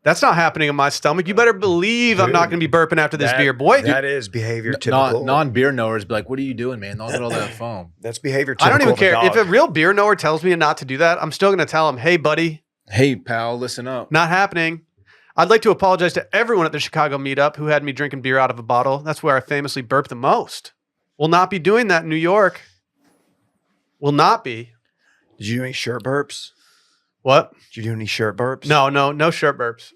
That's not happening in my stomach. You better believe I'm not going to be burping after this That- beer, boy. That is behavior typical. Non-beer knowers be like, what are you doing, man? Look at all that foam. That's behavior I typical don't even of care. dog. If a real beer knower tells me not to do that, I'm still going to tell him, hey, buddy, Hey, pal, listen up. not happening. I'd like to apologize to everyone at the Chicago meetup who had me drinking beer out of a bottle. That's where I famously burp the most. Will not be doing that in New York. Will not be. Did you do any shirt burps? What? Did you do any shirt burps? No shirt burps.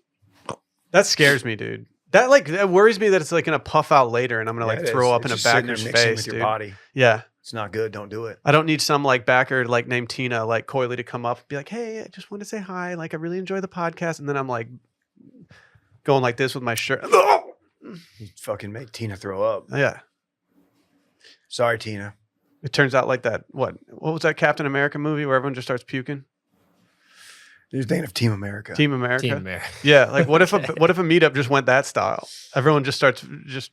That scares me, dude. That worries me that it's like going to puff out later and I'm going to Yeah, like it throw is. up It's in a just sitting there backer's mixing face, with your dude. body. Yeah. It's not good. Don't do it. I don't need some like backer like named Tina like coyly to come up and be like, hey, I just want to say hi. Like I really enjoy the podcast. And then I'm like going like this with my shirt. You fucking make Tina throw up. Yeah. Sorry, Tina. It turns out like that. What was that Captain America movie where everyone just starts puking? You're thinking of Team America. Team America. Team America. Yeah. Like what if a meetup just went that style? Everyone just starts just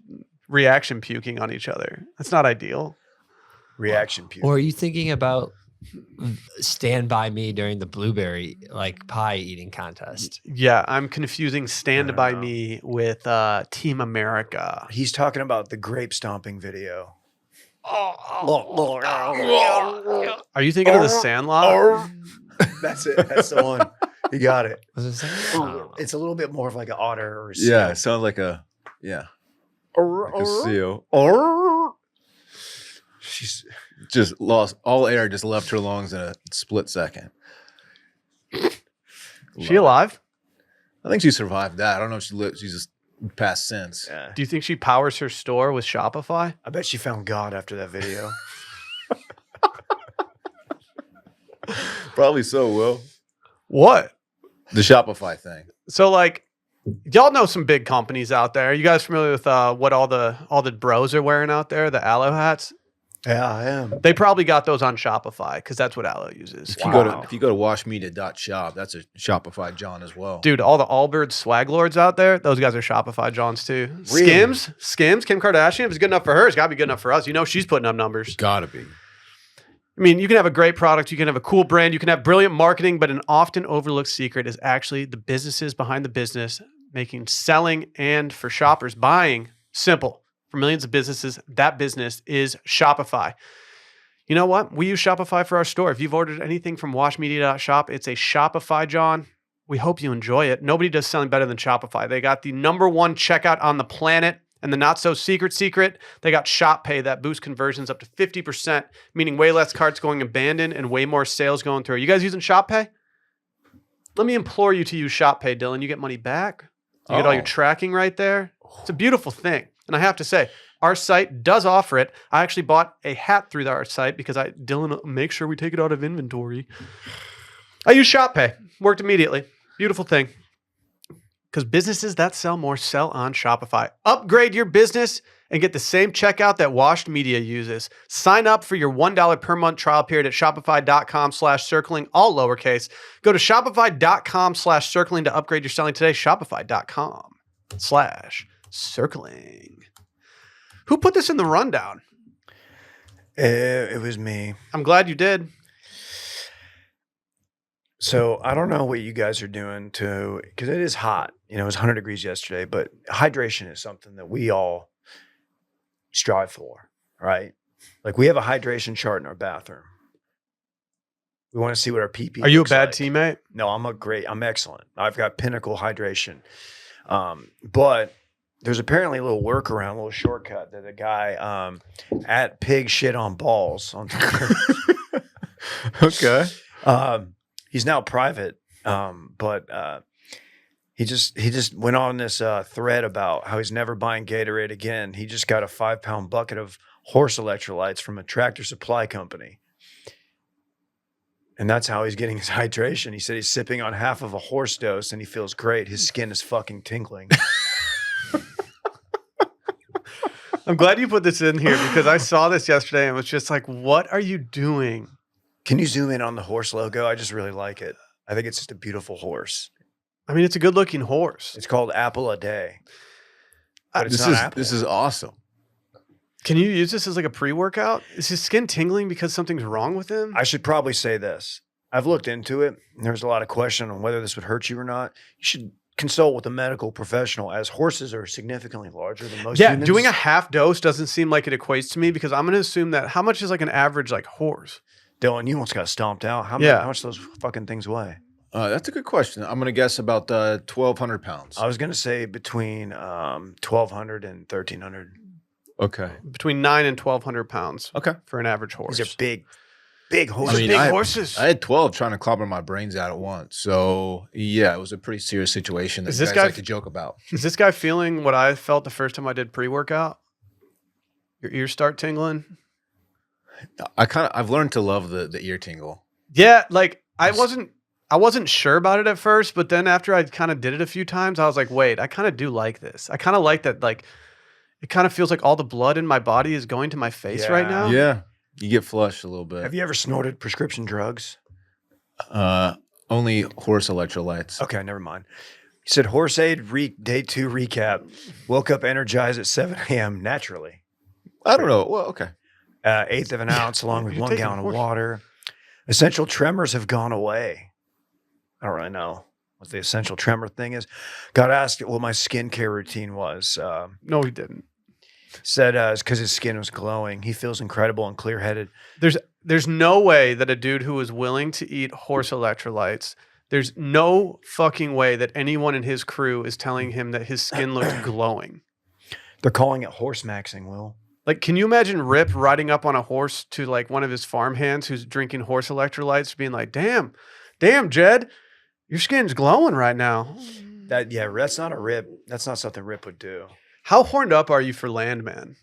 reaction puking on each other. That's not ideal. Reaction puke. Or are you thinking about Stand By Me during the blueberry like pie eating contest? Yeah. I'm confusing Stand don't By know. Me with Team America. He's talking about the grape stomping video. Are you thinking of the Sandlot? That's it. That's the one. You got it. Was it Sandlot? I don't know. It's a little bit more of like an otter or a Yeah, seal. it sounds like a seal. She's Just lost all air, just left her lungs in a split second. She alive? I think she survived that. I don't know if she lived. She's just passed since. yeah. Do you think she powers her store with Shopify? I bet she found God after that video. Probably so, Will. What? The Shopify thing. So like y'all know some big companies out there. You guys familiar with what all the bros are wearing out there, the Aloe hats? Yeah, I am. They probably got those on Shopify because that's what Aloe uses. If you go to washmedia.shop, that's a Shopify John as well. Dude, all the Allbirds swag lords out there, those guys are Shopify Johns too. Really? Skims, Kim Kardashian, if it's good enough for her, it's gotta be good enough for us. You know she's putting up numbers. Gotta be. I mean, you can have a great product, you can have a cool brand, you can have brilliant marketing, but an often overlooked secret is actually the businesses behind the business, making selling and for shoppers buying simple. For millions of businesses, that business is Shopify. You know what? We use Shopify for our store. If you've ordered anything from washmedia.shop, it's a Shopify, John. We hope you enjoy it. Nobody does selling better than Shopify. They got the #1 checkout on the planet. And the not so secret, they got Shop Pay that boosts conversions up to 50%, meaning way less carts going abandoned and way more sales going through. You guys using Shop Pay? Let me implore you to use Shop Pay, Dylan. You get money back. You get all your tracking right there. It's a beautiful thing. And I have to say, our site does offer it. I actually bought a hat through our site because Dylan, make sure we take it out of inventory. I use Shop Pay. Worked immediately. Beautiful thing. Because businesses that sell more sell on Shopify. Upgrade your business and get the same checkout that Washed Media uses. Sign up for your $1 per month trial period at shopify.com/circling, all lowercase. Go to shopify.com/circling to upgrade your selling today. Shopify.com/circling. Who put this in the rundown? It was me. I'm glad you did. So I don't know what you guys are doing because it is hot. You know, it was 100 degrees yesterday, but hydration is something that we all strive for, right? Like we have a hydration chart in our bathroom. We want to see what our PP Are you a looks bad like. teammate? No, I'm excellent. I've got pinnacle hydration. But there's apparently a little workaround, a little shortcut that a guy at pig shit on balls on Twitter. Okay. He's now private, but he just went on this thread about how he's never buying Gatorade again. He just got a 5-pound bucket of horse electrolytes from a Tractor Supply company. And that's how he's getting his hydration. He said he's sipping on half of a horse dose and he feels great. His skin is fucking tingling. I'm glad you put this in here because I saw this yesterday and was just like, what are you doing? Can you zoom in on the horse logo? I just really like it. I think it's just a beautiful horse. I mean, it's a good looking horse. It's called Apple a Day. But it's This not is Apple. this is awesome. Can you use this as like a pre-workout? Is his skin tingling because something's wrong with him? I should probably say this. I've looked into it. And there's a lot of question on whether this would hurt you or not. You should consult with a medical professional, as horses are significantly larger than most humans. Doing a half dose doesn't seem like it equates to me because I'm going to assume that how much is like an average like horse? Dylan, you almost got stomped out. How much those fucking things weigh? That's a good question. I'm gonna guess about 1,200 pounds. I was going to say between 1,200 and 1,300. Okay. Between 9 and 1,200 pounds Okay. for an average horse. These are big horses. I mean, big I, horses. I had 12 trying to clobber my brains out at once. So yeah, it was a pretty serious situation that Is this guys guy- like to joke about. Is this guy feeling what I felt the first time I did pre-workout? Your ears start tingling? I've learned to love the ear tingle. Yeah, like I wasn't sure about it at first, but then after I kind of did it a few times, I was like, wait, I kind of do like this. I kind of like that, like it kind of feels like all the blood in my body is going to my face right now. Yeah. You get flushed a little bit. Have you ever snorted prescription drugs? Only horse electrolytes. Okay, never mind. He said, Horse Aid Day 2 recap. Woke up energized at 7 a.m. naturally. I don't know. Well, okay. Eighth of an ounce along with You're 1 taking gallon of horse- water. Essential tremors have gone away. I don't really know what the essential tremor thing is. Got asked what my skincare routine was. No, he didn't. Said it's because his skin was glowing. He feels incredible and clear-headed. There's no way that a dude who is willing to eat horse electrolytes, there's no fucking way that anyone in his crew is telling him that his skin looks glowing. They're calling it horse maxing, Will. Like, can you imagine Rip riding up on a horse to like one of his farm hands who's drinking horse electrolytes, being like, damn, Jed, your skin's glowing right now. That's not a Rip. That's not something Rip would do. How horned up are you for Landman?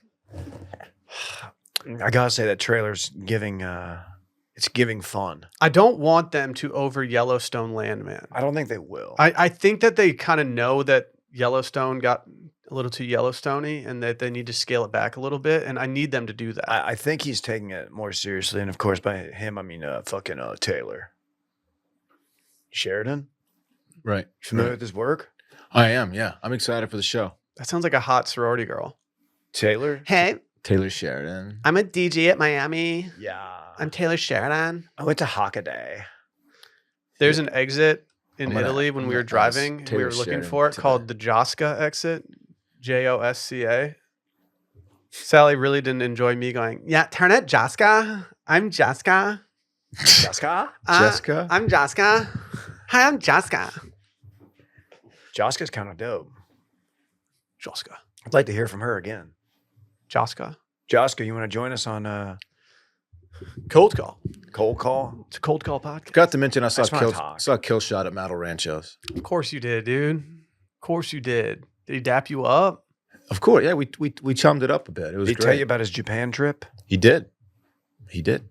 I gotta say that trailer's giving it's giving fun. I don't want them to over Yellowstone Landman. I don't think they will. I think that they kind of know that Yellowstone got a little too Yellowstoney and that they need to scale it back a little bit. And I need them to do that. I think he's taking it more seriously, and of course, by him, I mean fucking Taylor Sheridan. Right. Familiar with his work? I am. Yeah. I'm excited for the show. That sounds like a hot sorority girl. Taylor? Hey, Taylor Sheridan. I'm a DJ at Miami. Yeah. I'm Taylor Sheridan. I went to Hockaday. There's an exit in I'm gonna- Italy when I'm we were gonna ask driving. We Taylor were looking Sheridan for it today. called the Josca exit, Josca. Sally really didn't enjoy me going, yeah, turn it, Josca. I'm Josca. Josca? Jessica? I'm Josca. Hi, I'm Josca. Josca's kind of dope. Josca. I'd like to hear from her again. Josca. Josca, you want to join us on Cold call. Cold Call? It's a cold call podcast. Forgot to mention I saw just wanna talk. Kill Shot at Mattel Ranchos. Of course you did, dude. Of course you did. Did he dap you up? Of course. Yeah, we chummed it up a bit. It was Did he great. tell you about his Japan trip? He did. He did.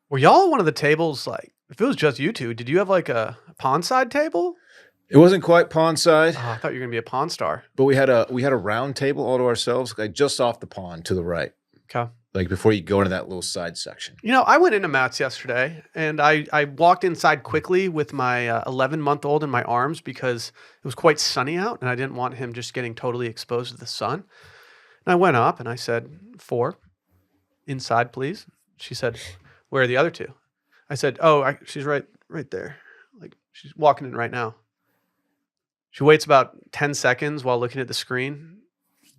Were y'all at one of the tables, like, if it was just you two, did you have like a pond side table? It wasn't quite pond side, Oh, I thought you were going to be a pawn star. but we had a round table all to ourselves, like just off the pond to the right, Okay. like before you go into that little side section. You know, I went into Matt's yesterday and I walked inside quickly with my 11-month-old in my arms because it was quite sunny out and I didn't want him just getting totally exposed to the sun. And I went up and I said, 4, inside, please. She said, where are the other 2? I said, she's right there. Like, she's walking in right now. She waits about 10 seconds while looking at the screen,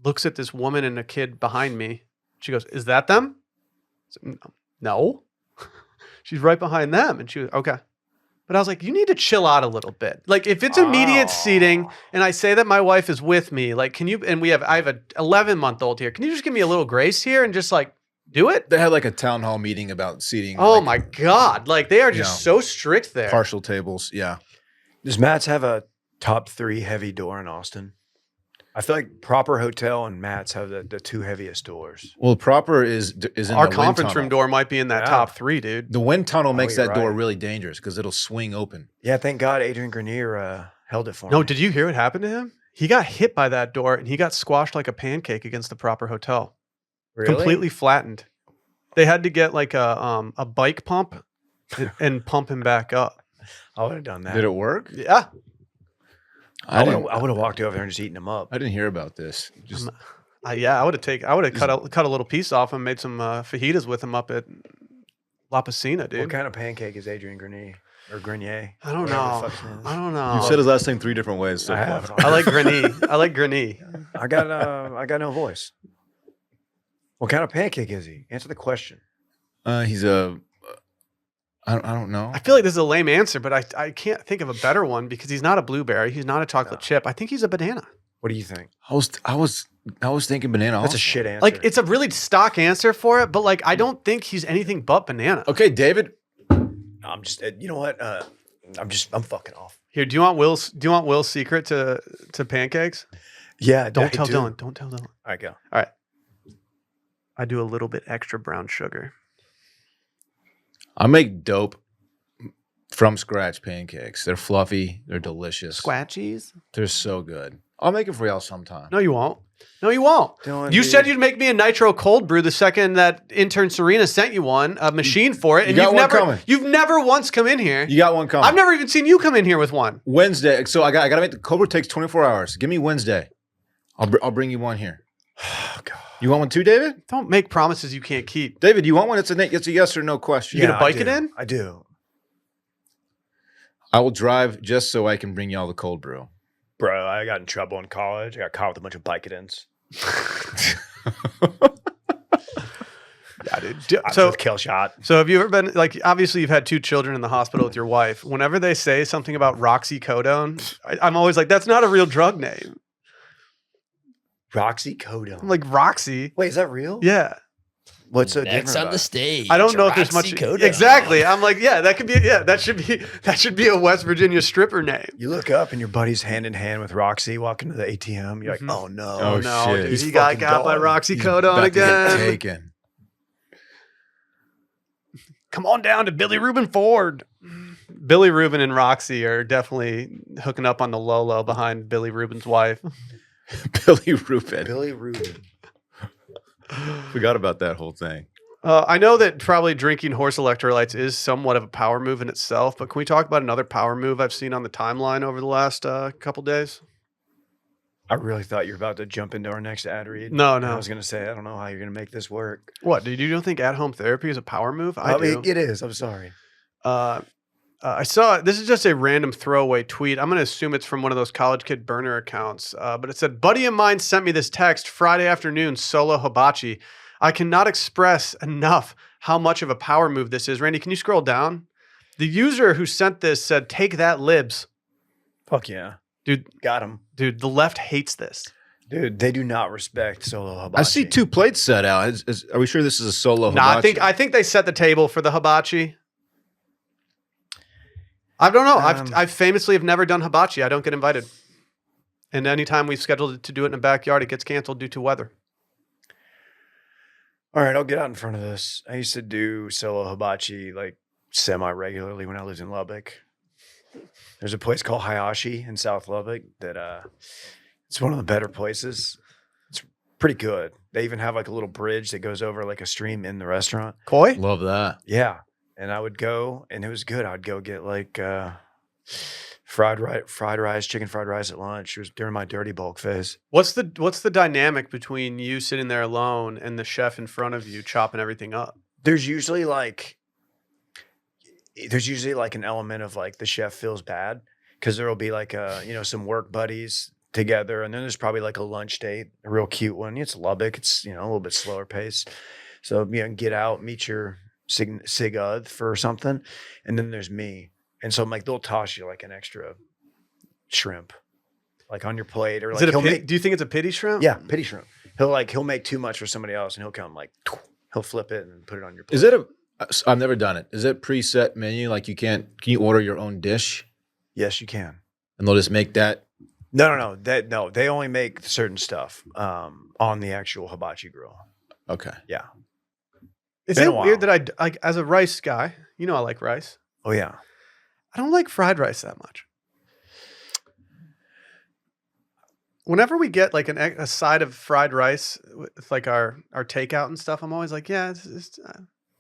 looks at this woman and a kid behind me. She goes, is that them? I said, no. She's right behind them. And she was, okay. But I was like, you need to chill out a little bit. Like if it's immediate seating and I say that my wife is with me, like can you, and I have an 11-month-old here. Can you just give me a little grace here and just like do it? They had like a town hall meeting about seating. Oh like, my God. Like they are just so strict there. partial tables. Yeah. Does Matt's have a top 3 heavy door in Austin? I feel like Proper Hotel and Matt's have the 2 heaviest doors. Well, Proper is in Our the conference wind room tunnel. door might be in that Yeah. top 3, dude. The wind tunnel makes you're that door right. really dangerous because it'll swing open. Yeah, thank God Adrian Grenier held it for No, me. did you hear what happened to him? He got hit by that door and he got squashed like a pancake against the Proper Hotel. Really? Completely flattened. They had to get like a bike pump and pump him back up. I would have done that. Did it work? Yeah. I would didn't. have walked over there and just eaten them up. I didn't hear about this. Just Yeah, I would have cut a little piece off and made some fajitas with him up at La Piscina, dude. What kind of pancake is Adrian Grenier? Or Grenier? I don't Whatever the know. fuck his name is. I don't know. you've said his last name 3 different ways so I far. have. I like Grenier. I like Grenier. I got no voice. What kind of pancake is he? Answer the question. He's a. I don't know. I feel like this is a lame answer, but I can't think of a better one because he's not a blueberry. He's not a chocolate chip. I think he's a banana. What do you think? I was thinking banana. That's also. a shit answer. Like it's a really stock answer for it, but like I don't think he's anything but banana. Okay, David. I'm just. You know what? I'm fucking off. Here, do you want Will's secret to pancakes? Yeah. Don't I tell do. Dylan. Don't tell Dylan. All right, go. I do a little bit extra brown sugar. I make dope from scratch pancakes. They're fluffy. They're delicious. Squatchies? They're so good. I'll make it for y'all sometime. No, you won't. No, you won't. Dylan, You dude. said you'd make me a nitro cold brew the second that intern Serena sent you a machine for it, and You got one coming. you've never once come in here. You got one coming. I've never even seen you come in here with one. Wednesday. So I got to make the Cobra takes 24 hours. Give me Wednesday. I'll bring you one here. Oh, God. You want one too, David? Don't make promises you can't keep. David, you want one? It's a yes or no question. You gonna bike I it do. in? I do. I will drive just so I can bring y'all the cold brew. Bro, I got in trouble in college. I got caught with a bunch of Vicodins. Yeah, dude. I So, was kill shot. so have you ever been like? Obviously, you've had 2 children in the hospital with your wife. Whenever they say something about roxycodone, I'm always like, that's not a real drug name. Roxy Codone. I'm like Roxy. Wait, is that real? Yeah. What's so Next different on about the it? stage. I don't know if there's much. Roxycodone. Exactly. I'm like, yeah, that should be a West Virginia stripper name. You look up and your buddy's hand in hand with Roxy walking to the ATM. You're like, Mhm. oh no. Oh, no, shit. dude, He's he got fucking got by gone. He's roxycodone about to get again. taken. Come on down to Billy Rubin Ford. Billy Rubin and Roxy are definitely hooking up on the low behind Billy Rubin's wife. Billy Rubin. Billy Rubin. Forgot about that whole thing. I know that probably drinking horse electrolytes is somewhat of a power move in itself, but can we talk about another power move I've seen on the timeline over the last couple days? I really thought you were about to jump into our next ad read. No, And no. I was going to say, I don't know how you're going to make this work. What, dude? You don't think at-home therapy is a power move? I do. It is. I'm sorry. I saw this is just a random throwaway tweet. I'm going to assume it's from one of those college kid burner accounts, but it said, "Buddy of mine sent me this text Friday afternoon, solo hibachi. I cannot express enough how much of a power move this is." Randy, can you scroll down? The user who sent this said, "Take that, libs." Fuck yeah. Dude, Got him. the left hates this. Dude, they do not respect solo hibachi. I see 2 plates set out. Are we sure this is a solo Nah, hibachi? I think they set the table for the hibachi. I don't know. I famously have never done hibachi. I don't get invited. And anytime we've scheduled to do it in the backyard, it gets canceled due to weather. All right, I'll get out in front of this. I used to do solo hibachi like semi-regularly when I lived in Lubbock. There's a place called Hayashi in South Lubbock that it's one of the better places. It's pretty good. They even have like a little bridge that goes over like a stream in the restaurant. Koi? Love that. Yeah. And I would go and it was good. I'd go get like fried rice, chicken fried rice at lunch. It was during my dirty bulk phase. What's the dynamic between you sitting there alone and the chef in front of you chopping everything up? There's usually like an element of like the chef feels bad because there will be like some work buddies together, and then there's probably like a lunch date, a real cute one. It's Lubbock, it's a little bit slower pace, so get out, meet your sig for something, and then there's me, And so like they'll toss you like an extra shrimp, like on your plate, or Is like it a he'll pit, make do you think it's a pity shrimp? yeah pity shrimp. He'll make too much for somebody else, and he'll come like he'll flip it and put it on your plate. Is it I've never done it. Is it preset menu? Like can you order your own dish Yes, you can. and they'll just make that? No. They only make certain stuff on the actual hibachi grill. Okay. Yeah. Is Been it a while. weird that I like as a rice guy? You know I like rice. Oh yeah. I don't like fried rice that much. Whenever we get like a side of fried rice with like our takeout and stuff, I'm always like, yeah, it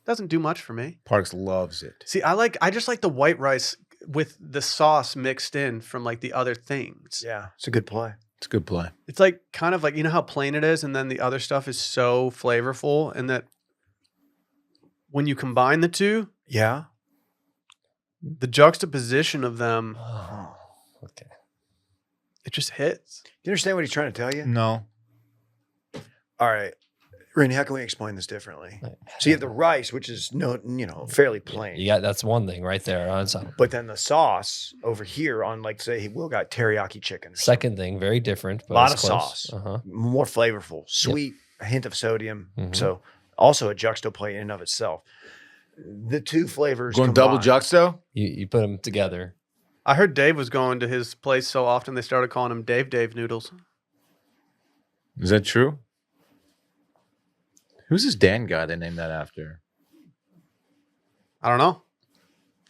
doesn't do much for me. Parks loves it. See, I just like the white rice with the sauce mixed in from like the other things. Yeah. It's a good play. It's a good play. It's like kind of like, you know how plain it is, and then the other stuff is so flavorful, and that when you combine the two, Yeah. the juxtaposition of them, Oh, okay. it just hits. Do you understand what he's trying to tell you? No. All right. Randy, how can we explain this differently? So you have the rice, which is fairly plain. You got that's one thing right there. On some. But then the sauce over here on, like, say, Will got teriyaki chicken. Second thing, very different. But Lot it's of close. sauce. Uh-huh. More flavorful, sweet, a hint of sodium. Mhm. So also a juxtaplay in and of itself. The two flavors Going double combined- juxto? You put them together. I heard Dave was going to his place so often they started calling him Dave noodles. Is that true? Who's this Dan guy they named that after? I don't know.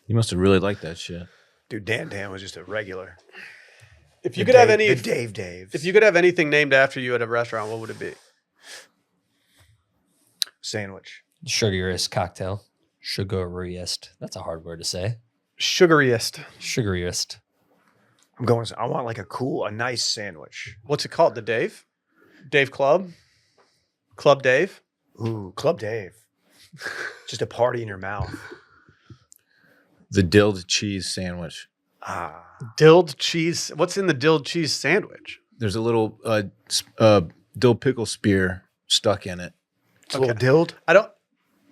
He must have really liked that shit. Dude, Dan was just a regular. If you The could have Dave- any, the Daves. if you could have anything named after you at a restaurant, what would it be? Sandwich. Sugariest cocktail. Sugariest. That's a hard word to say. Sugariest. Sugariest. I want like a nice sandwich. What's it called? The Dave? Dave Club? Club Dave? Ooh, Club Dave. Just a party in your mouth. The dilled cheese sandwich. Ah. Dilled cheese. What's in the dilled cheese sandwich? There's a little dill pickle spear stuck in it. It's a little dilled.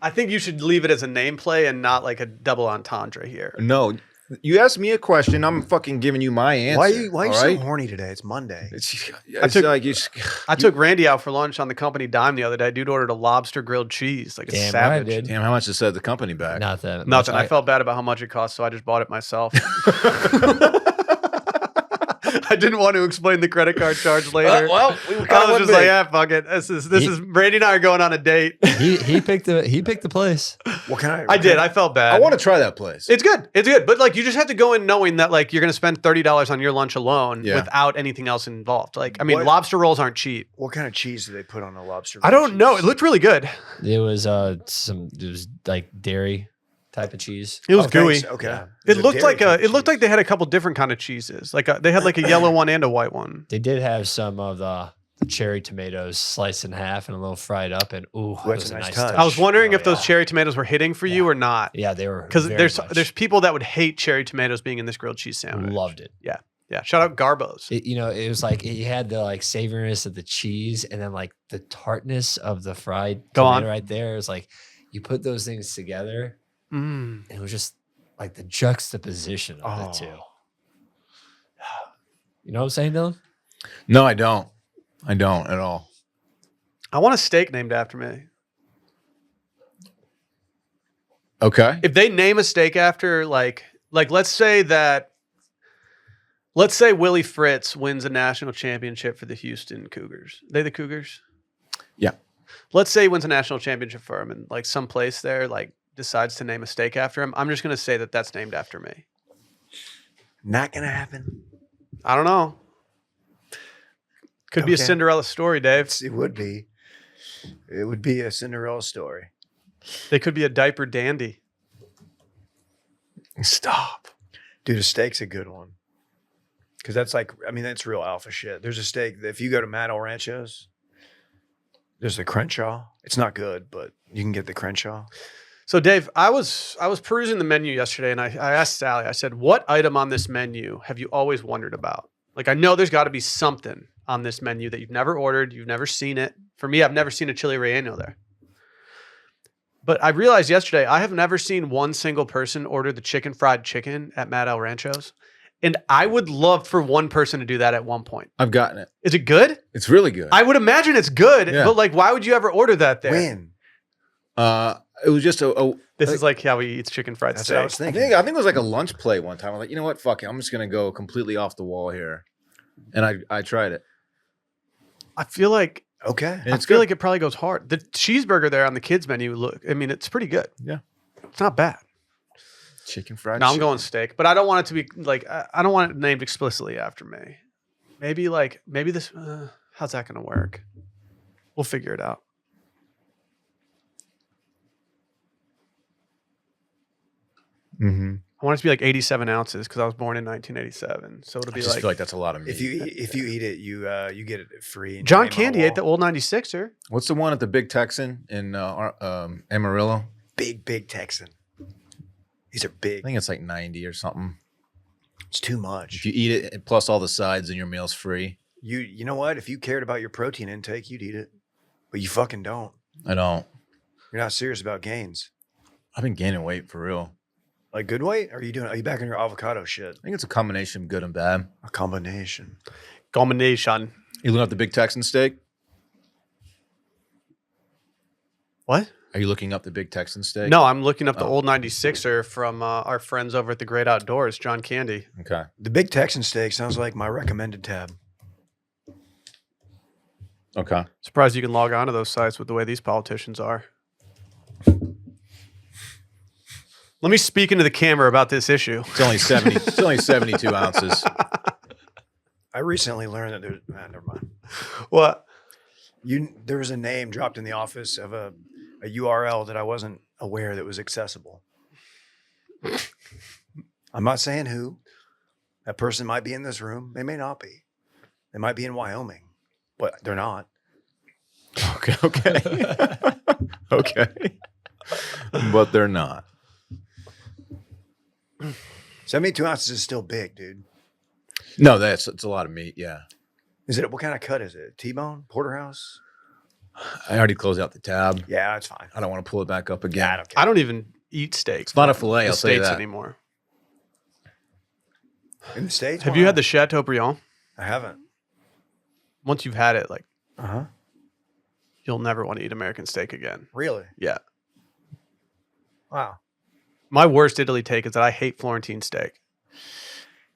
I think you should leave it as a nameplay and not like a double entendre here. No, you asked me a question. I'm fucking giving you my answer. Why are you all so right? horny today? It's Monday. It's took- like I took Randy out for lunch on the company dime the other day. Dude ordered a lobster grilled cheese. Like a Damn savage. right I did. damn, how much to set the company back? Not that. Nothing. much. I felt bad about how much it cost, so I just bought it myself. I didn't want to explain the credit card charge later. well, we I was just like, yeah, fuck it. This is Randy and I are going on a date. he picked the place. What can I did. I felt bad. I want to try that place. It's good. It's good. But like you just have to go in knowing that like you're gonna spend $30 on your lunch alone Yeah. without anything else involved. Like, I mean, What- lobster rolls aren't cheap. What kind of cheese do they put on a lobster? I don't cheese? know. It looked really good. It was it was like dairy type of cheese. It was Oh, gooey. thanks. Okay. Yeah. It It's a looked dairy like type it looked cheese. like they had a couple different kind of cheeses. Like they had like a yellow one and a white one. They did have some of the cherry tomatoes sliced in half and a little fried up, and ooh, it that's was a a nice nice touch. touch. I was wondering if Oh, those yeah. cherry tomatoes were hitting for you or not. Yeah, they were Because very there's much. people that would hate cherry tomatoes being in this grilled cheese sandwich. Loved it. Yeah. Shout out Garbo's. It was like it had the like savoriness of the cheese and then like the tartness of the fried Go tomato on. right there. It was like you put those things together, Mm. and it was just like the juxtaposition of the two. You know what I'm saying, Dylan? No, I don't. I don't at all. I want a steak named after me. Okay. If they name a steak after like let's say Willie Fritz wins a national championship for the Houston Cougars. They the Cougars? Yeah. Let's say he wins a national championship for him and like some place there like decides to name a steak after him. I'm just going to say that that's named after me. Not gonna happen. I don't know. Could be a Okay. Cinderella story, Dave. It would be. It would be a Cinderella story. They could be a diaper dandy. Stop. Dude, a steak's a good one. Because that's like, I mean, that's real alpha shit. There's a steak that if you go to Matt El Rancho's, there's the Crenshaw. It's not good, but you can get the Crenshaw. So Dave, I was perusing the menu yesterday and I asked Sally, I said, what item on this menu have you always wondered about? Like, I know there's got to be something on this menu that you've never ordered, you've never seen it. For me, I've never seen a chili relleno there. But I realized yesterday I have never seen one single person order the chicken fried chicken at Mad El Rancho's. And I would love for one person to do that at one point. I've gotten it. Is it good? It's really good. I would imagine it's good, Yeah. but like, why would you ever order that there? When? It was just This is like how he eats chicken fried That's steak. what I was thinking. I think it was like a lunch plate one time. I was like, you know what? Fuck it. I'm just gonna go completely off the wall here, and I tried it. I feel like Okay. And I it's feel good. like it probably goes hard. The cheeseburger there on the kids menu, it's pretty good. Yeah. It's not bad. Chicken fried. No, I'm chicken. going steak, but I don't want it to be like I don't want it named explicitly after me. Maybe this. How's that going to work? We'll figure it out. Mm-hmm. I want it to be like 87 ounces because I was born in 1987, so it'll I be just like feel like that's a lot of meat. If you eat it, you get it free. and John your name on Candy ate the wall. old 96er. What's the one at the Big Texan in Amarillo? Big Texan. These are I big. think it's like 90 or something. It's too If much. you eat it plus all the sides, then your meal's free. You know what? If you cared about your protein intake, you'd eat it, but you fucking don't. I don't. You're not serious about gains. I've been gaining weight for real. Like good weight? Are you back on your avocado shit? I think it's a combination of good and bad. A combination. Combination. You looking up the Big Texan steak? What? Are you looking up the Big Texan steak? No, I'm looking up the Oh. old 96er from our friends over at the Great Outdoors, John Candy. Okay. The Big Texan steak sounds like my recommended tab. Okay. Surprised you can log on to those sites with the way these politicians are. Let me speak into the camera about this issue. It's only 70. It's only 72 ounces. I recently learned that there's never mind. What? There was a name dropped in the office of a URL that I wasn't aware that was accessible. I'm not saying who. That person might be in this room. They may not be. They might be in Wyoming, but they're not. Okay. Okay. Okay. But they're not. 72 ounces is still big, dude. No, it's a lot of meat. Yeah. Is it, what kind of cut is it? T-bone? Porterhouse? I already closed out the tab. Yeah, it's fine. I don't want to pull it back up again. I don't care. I don't even eat steaks. It's not a fillet. The I'll say States that. anymore. In the States? Have Why you had not? the Chateaubriand? I haven't. Once you've had it, like Uh-huh. you'll never want to eat American steak again. Really? Yeah. Wow. My worst Italy take is that I hate Florentine steak.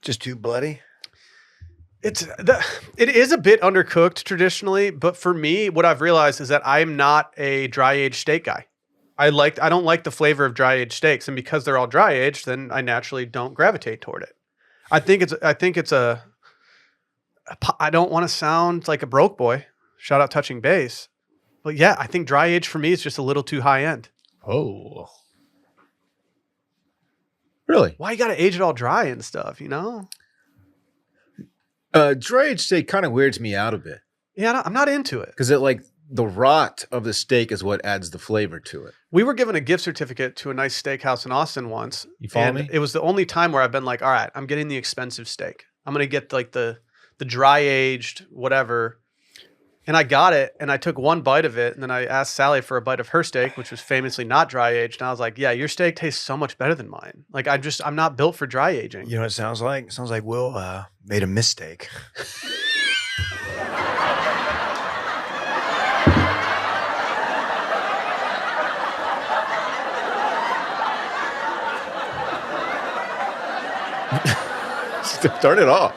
Just too bloody? It is a bit undercooked traditionally, but for me, what I've realized is that I'm not a dry aged steak guy. I don't like the flavor of dry aged steaks, and because they're all dry aged, then I naturally don't gravitate toward it. I think I don't want to sound like a broke boy. Shout out touching base, but yeah, I think dry aged for me is just a little too high end. Oh. Really? Why you got to age it all dry and stuff? You know? Dry aged steak kind of weirds me out a bit Yeah, I'm not into it. because the rot of the steak is what adds the flavor to it. We were given a gift certificate to a nice steakhouse in Austin once. You follow and me? It was the only time where I've been like, all right, I'm getting the expensive steak. I'm going to get like the dry aged, whatever. And I got it and I took one bite of it. And then I asked Sally for a bite of her steak, which was famously not dry aged. And I was like, yeah, your steak tastes so much better than mine. Like I'm not built for dry aging. You know what it sounds like? It sounds like Will made a mistake. Turn it off.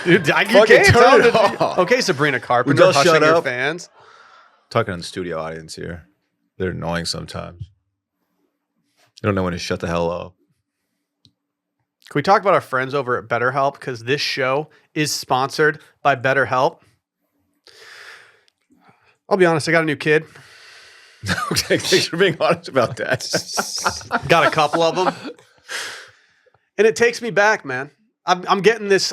Dude, you Fucking can't turn tell it that- off. Okay, Sabrina Carpenter, Would y'all hushing shut your up? fans. Talking to the studio audience here. They're annoying sometimes. They don't know when to shut the hell up. Can we talk about our friends over at BetterHelp? Because this show is sponsored by BetterHelp. I'll be honest, I got a new kid. Okay, thanks for being honest about that. Got a couple of them. And it takes me back, man. I'm getting this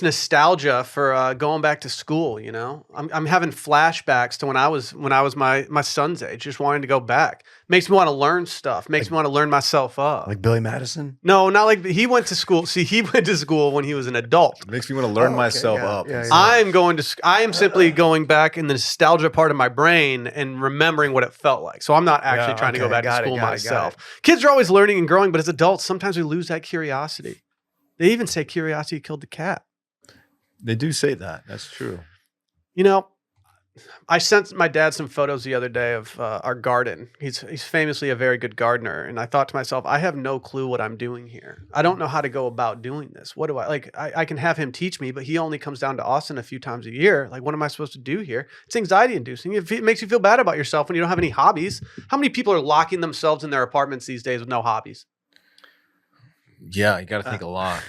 nostalgia for going back to school. You know, I'm having flashbacks to when I was my son's age, just wanting to go back. Makes me want to learn stuff. Makes me want to learn myself up. Like Billy Madison? No, not like he went to school. See, he went to school when he was an adult. It makes me want to learn myself up. Yeah. I am simply going back in the nostalgia part of my brain and remembering what it felt like. So I'm not actually trying to go back to school myself. Kids are always learning and growing, but as adults, sometimes we lose that curiosity. They even say curiosity killed the cat. They do say that. That's true. You know, I sent my dad some photos the other day of our garden. He's famously a very good gardener. And I thought to myself, I have no clue what I'm doing here. I don't know how to go about doing this. What do I like? I can have him teach me, but he only comes down to Austin a few times a year. Like, what am I supposed to do here? It's anxiety inducing. It makes you feel bad about yourself when you don't have any hobbies. How many people are locking themselves in their apartments these days with no hobbies? Yeah, you got to think a lot.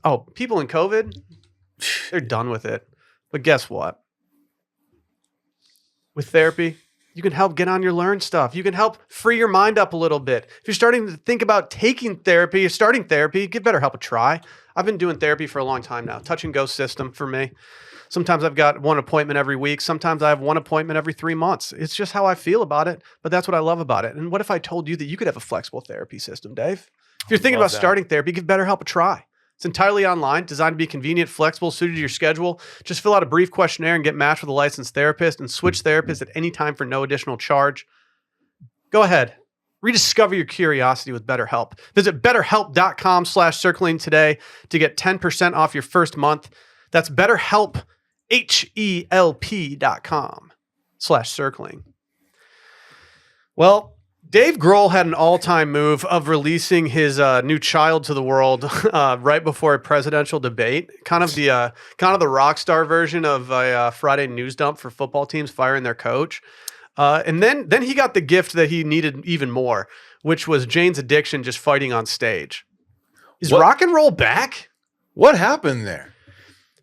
Oh, people in COVID, they're done with it. But guess what? With therapy, you can help get on your learn stuff. You can help free your mind up a little bit. If you're starting to think about taking therapy, starting therapy, give BetterHelp a try. I've been doing therapy for a long time now. Touch and go system for me. Sometimes I've got one appointment every week. Sometimes I have one appointment every 3 months. It's just how I feel about it, but that's what I love about it. And what if I told you that you could have a flexible therapy system, Dave? If you're thinking about starting therapy, give BetterHelp a try. It's entirely online, designed to be convenient, flexible, suited to your schedule. Just fill out a brief questionnaire and get matched with a licensed therapist and switch therapists at any time for no additional charge. Go ahead. Rediscover your curiosity with BetterHelp. Visit betterhelp.com/circling today to get 10% off your first month. That's BetterHelp, HELP.com/circling. Well, Dave Grohl had an all-time move of releasing his new child to the world right before a presidential debate. Kind of the rock star version of a Friday news dump for football teams firing their coach. And then he got the gift that he needed even more, which was Jane's Addiction just fighting on stage. Is rock and roll back? What happened there?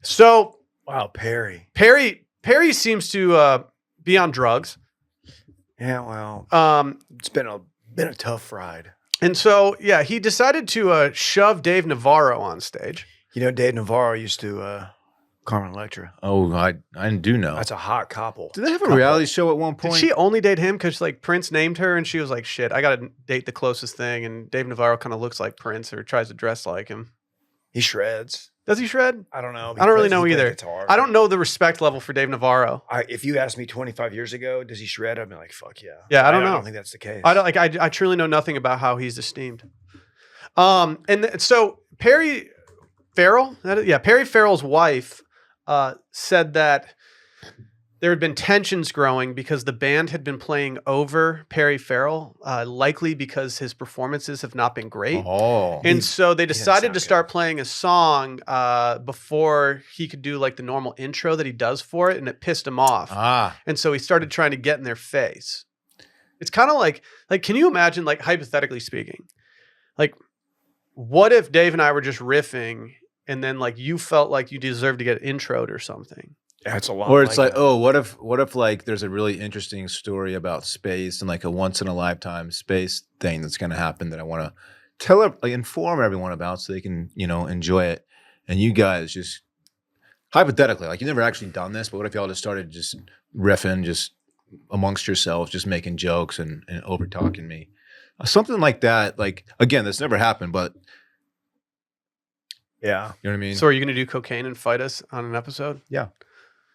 So Wow, Perry. Perry seems to be on drugs. Yeah, well, it's been a tough ride. And so, yeah, he decided to shove Dave Navarro on stage. You know, Dave Navarro used to Carmen Electra. Oh, I do know. That's a hot couple. Did they have a reality show at one point? Did she only date him because like Prince named her and she was like, shit, I got to date the closest thing. And Dave Navarro kind of looks like Prince or tries to dress like him. He shreds. Does he shred? I don't know. I don't really know He plays either. guitar. I don't know the respect level for Dave Navarro. If you asked me 25 years ago, does he shred? I'd be like, fuck yeah. Yeah, I don't know. I don't think that's the case. I truly know nothing about how he's esteemed. So Perry Farrell, Perry Farrell's wife said that there had been tensions growing because the band had been playing over Perry Farrell, likely because his performances have not been great. Oh. And so they didn't decided sound to start playing a song before he could do like the normal intro that he does for it, and it pissed him off. And so he started trying to get in their face. It's kind of like, can you imagine, like, hypothetically speaking, like, what if Dave and I were just riffing and then like you felt like you deserved to get introed or something? That's a lot. Or it's like, that. oh, what if like there's a really interesting story about space and like a once in a lifetime space thing that's going to happen that I want to inform everyone about so they can, enjoy it. And you guys just hypothetically, like you've never actually done this, but what if y'all just started just riffing, just amongst yourselves, just making jokes and over talking me, something like that. Like, again, that's never happened, but Yeah. you know what I mean? So are you going to do cocaine and fight us on an episode? Yeah,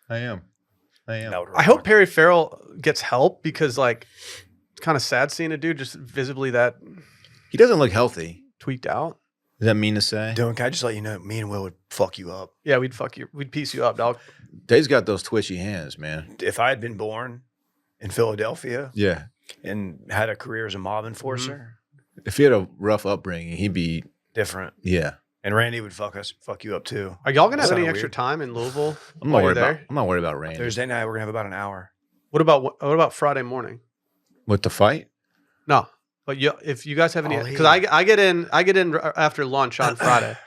I am. That would I hope rock. Perry Farrell gets help because like it's kind of sad seeing a dude just visibly that He doesn't look healthy. tweaked out. Is that mean to say? Dylan, can I just let you know, me and Will would fuck you up. Yeah, we'd piece you up, dog. Dave's got those twitchy hands, man. If I had been born in Philadelphia Yeah. and had a career as a mob enforcer, If he had a rough upbringing, he'd be, different. yeah. And Randy would fuck you up too. Are y'all gonna have Sounded any extra weird. time in Louisville I'm not while you're worried about. there? I'm not worried about Randy. Thursday night, we're gonna have about an hour. What about Friday morning? With the fight? No, but if you guys have any, I'll because leave. I get in after lunch on Friday.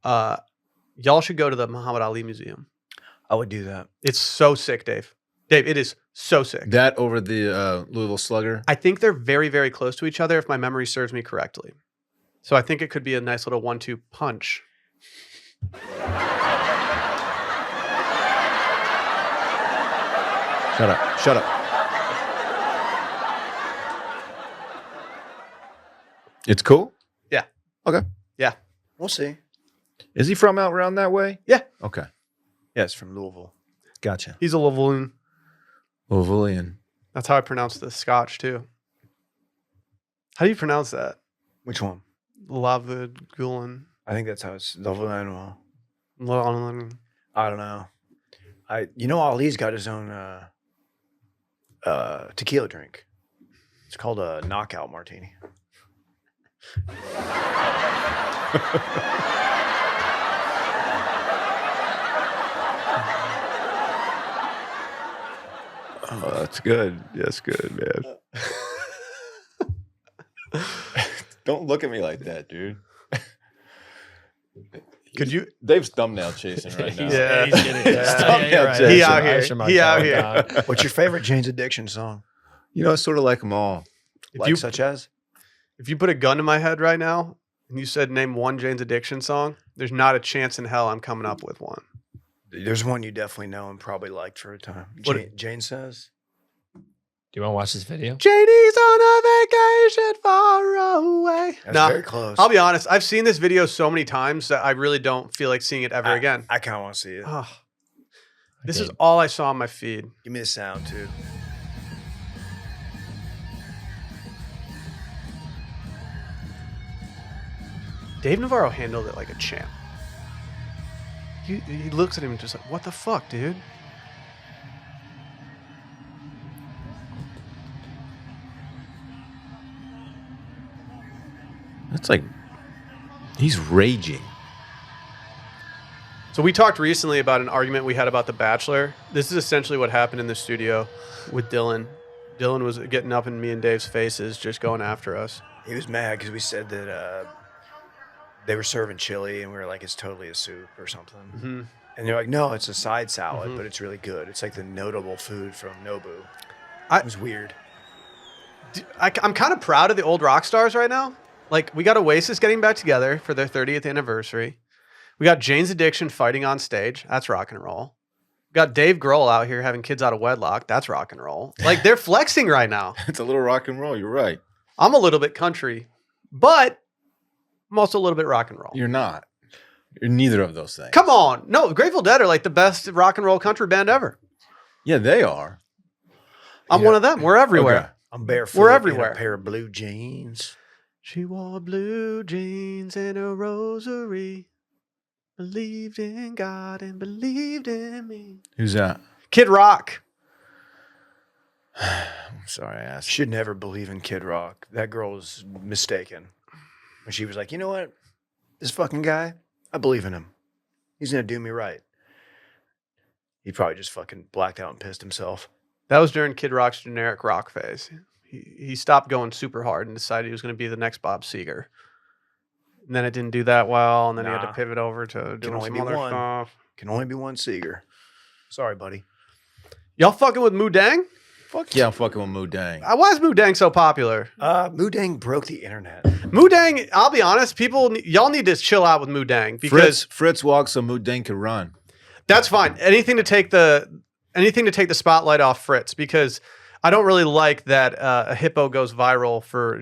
Y'all should go to the Muhammad Ali Museum. I would do that. It's so sick, Dave. Dave, it is so sick. That over the Louisville Slugger? I think they're very, very close to each other if my memory serves me correctly. So I think it could be a nice little 1-2 punch. Shut up. Shut up. It's cool? Yeah. Okay. Yeah. We'll see. Is he from out around that way? Yeah. Okay. Yeah, it's from Louisville. Gotcha. He's a Louisvillian. Louisvillian. That's how I pronounce the Scotch too. How do you pronounce that? Which one? Lavagulin. I think that's how it's Louisville. I I don't know. Ali's got his own tequila drink. It's called a knockout martini. Oh, that's good. That's good, man. Don't look at me like that, dude. Could you? Dave's thumbnail chasing right now. Yeah. He's getting Thumbnail chasing. He out here. He out here. What's your favorite Jane's Addiction song? You know, I sort of like them all. Such as? If you put a gun to my head right now and you said name one Jane's Addiction song, there's not a chance in hell I'm coming up with one. There's one you definitely know and probably liked for a time. What- Jane says. Do you want to watch this video? JD's on a vacation far away. That's Nah, very close. I'll be honest. I've seen this video so many times that I really don't feel like seeing it ever again. I kind of want to see it. Ugh. This is did. all I saw on my feed. Give me the sound too. Dave Navarro handled it like a champ. He looks at him and just like, what the fuck, dude? That's like, he's raging. So we talked recently about an argument we had about The Bachelor. This is essentially what happened in the studio with Dylan. Dylan was getting up in me and Dave's faces, just going after us. He was mad because we said that they were serving chili and we were like, it's totally a soup or something. Mm-hmm. And they're like, no, it's a side salad, but it's really good. It's like the notable food from Nobu. I- It was weird. I'm kind of proud of the old rock stars right now. Like, we got Oasis getting back together for their 30th anniversary. We got Jane's Addiction fighting on stage. That's rock and roll. We got Dave Grohl out here having kids out of wedlock. That's rock and roll. Like, they're flexing right now. It's a little rock and roll. You're right. I'm a little bit country, but I'm also a little bit rock and roll. You're not. You're neither of those things. Come on. No, Grateful Dead are like the best rock and roll country band ever. Yeah, they are. I'm one of them. We're everywhere. Okay. I'm barefoot We're in everywhere. a pair of blue jeans. She wore blue jeans and a rosary. Believed in God and believed in me. Who's that? Kid Rock. I'm sorry I asked. Should never believe in Kid Rock. That girl was mistaken. When she was like, you know what? This fucking guy, I believe in him. He's going to do me right. He probably just fucking blacked out and pissed himself. That was during Kid Rock's generic rock phase. He stopped going super hard and decided he was going to be the next Bob Seger. And then it didn't do that well, and then he had to Nah. pivot over to doing only some be other one. stuff. Can only be one Seeger. Sorry, buddy. Y'all fucking with Moo Deng? Fuck yeah, I'm fucking with Moo Deng. Why is Moo Deng so popular? Moo Deng broke the internet. Moo Deng, I'll be honest, y'all need to chill out with Moo Deng because Fritz walks so Moo Deng can run. that's fine. Anything to take the spotlight off Fritz, because I don't really like that a hippo goes viral for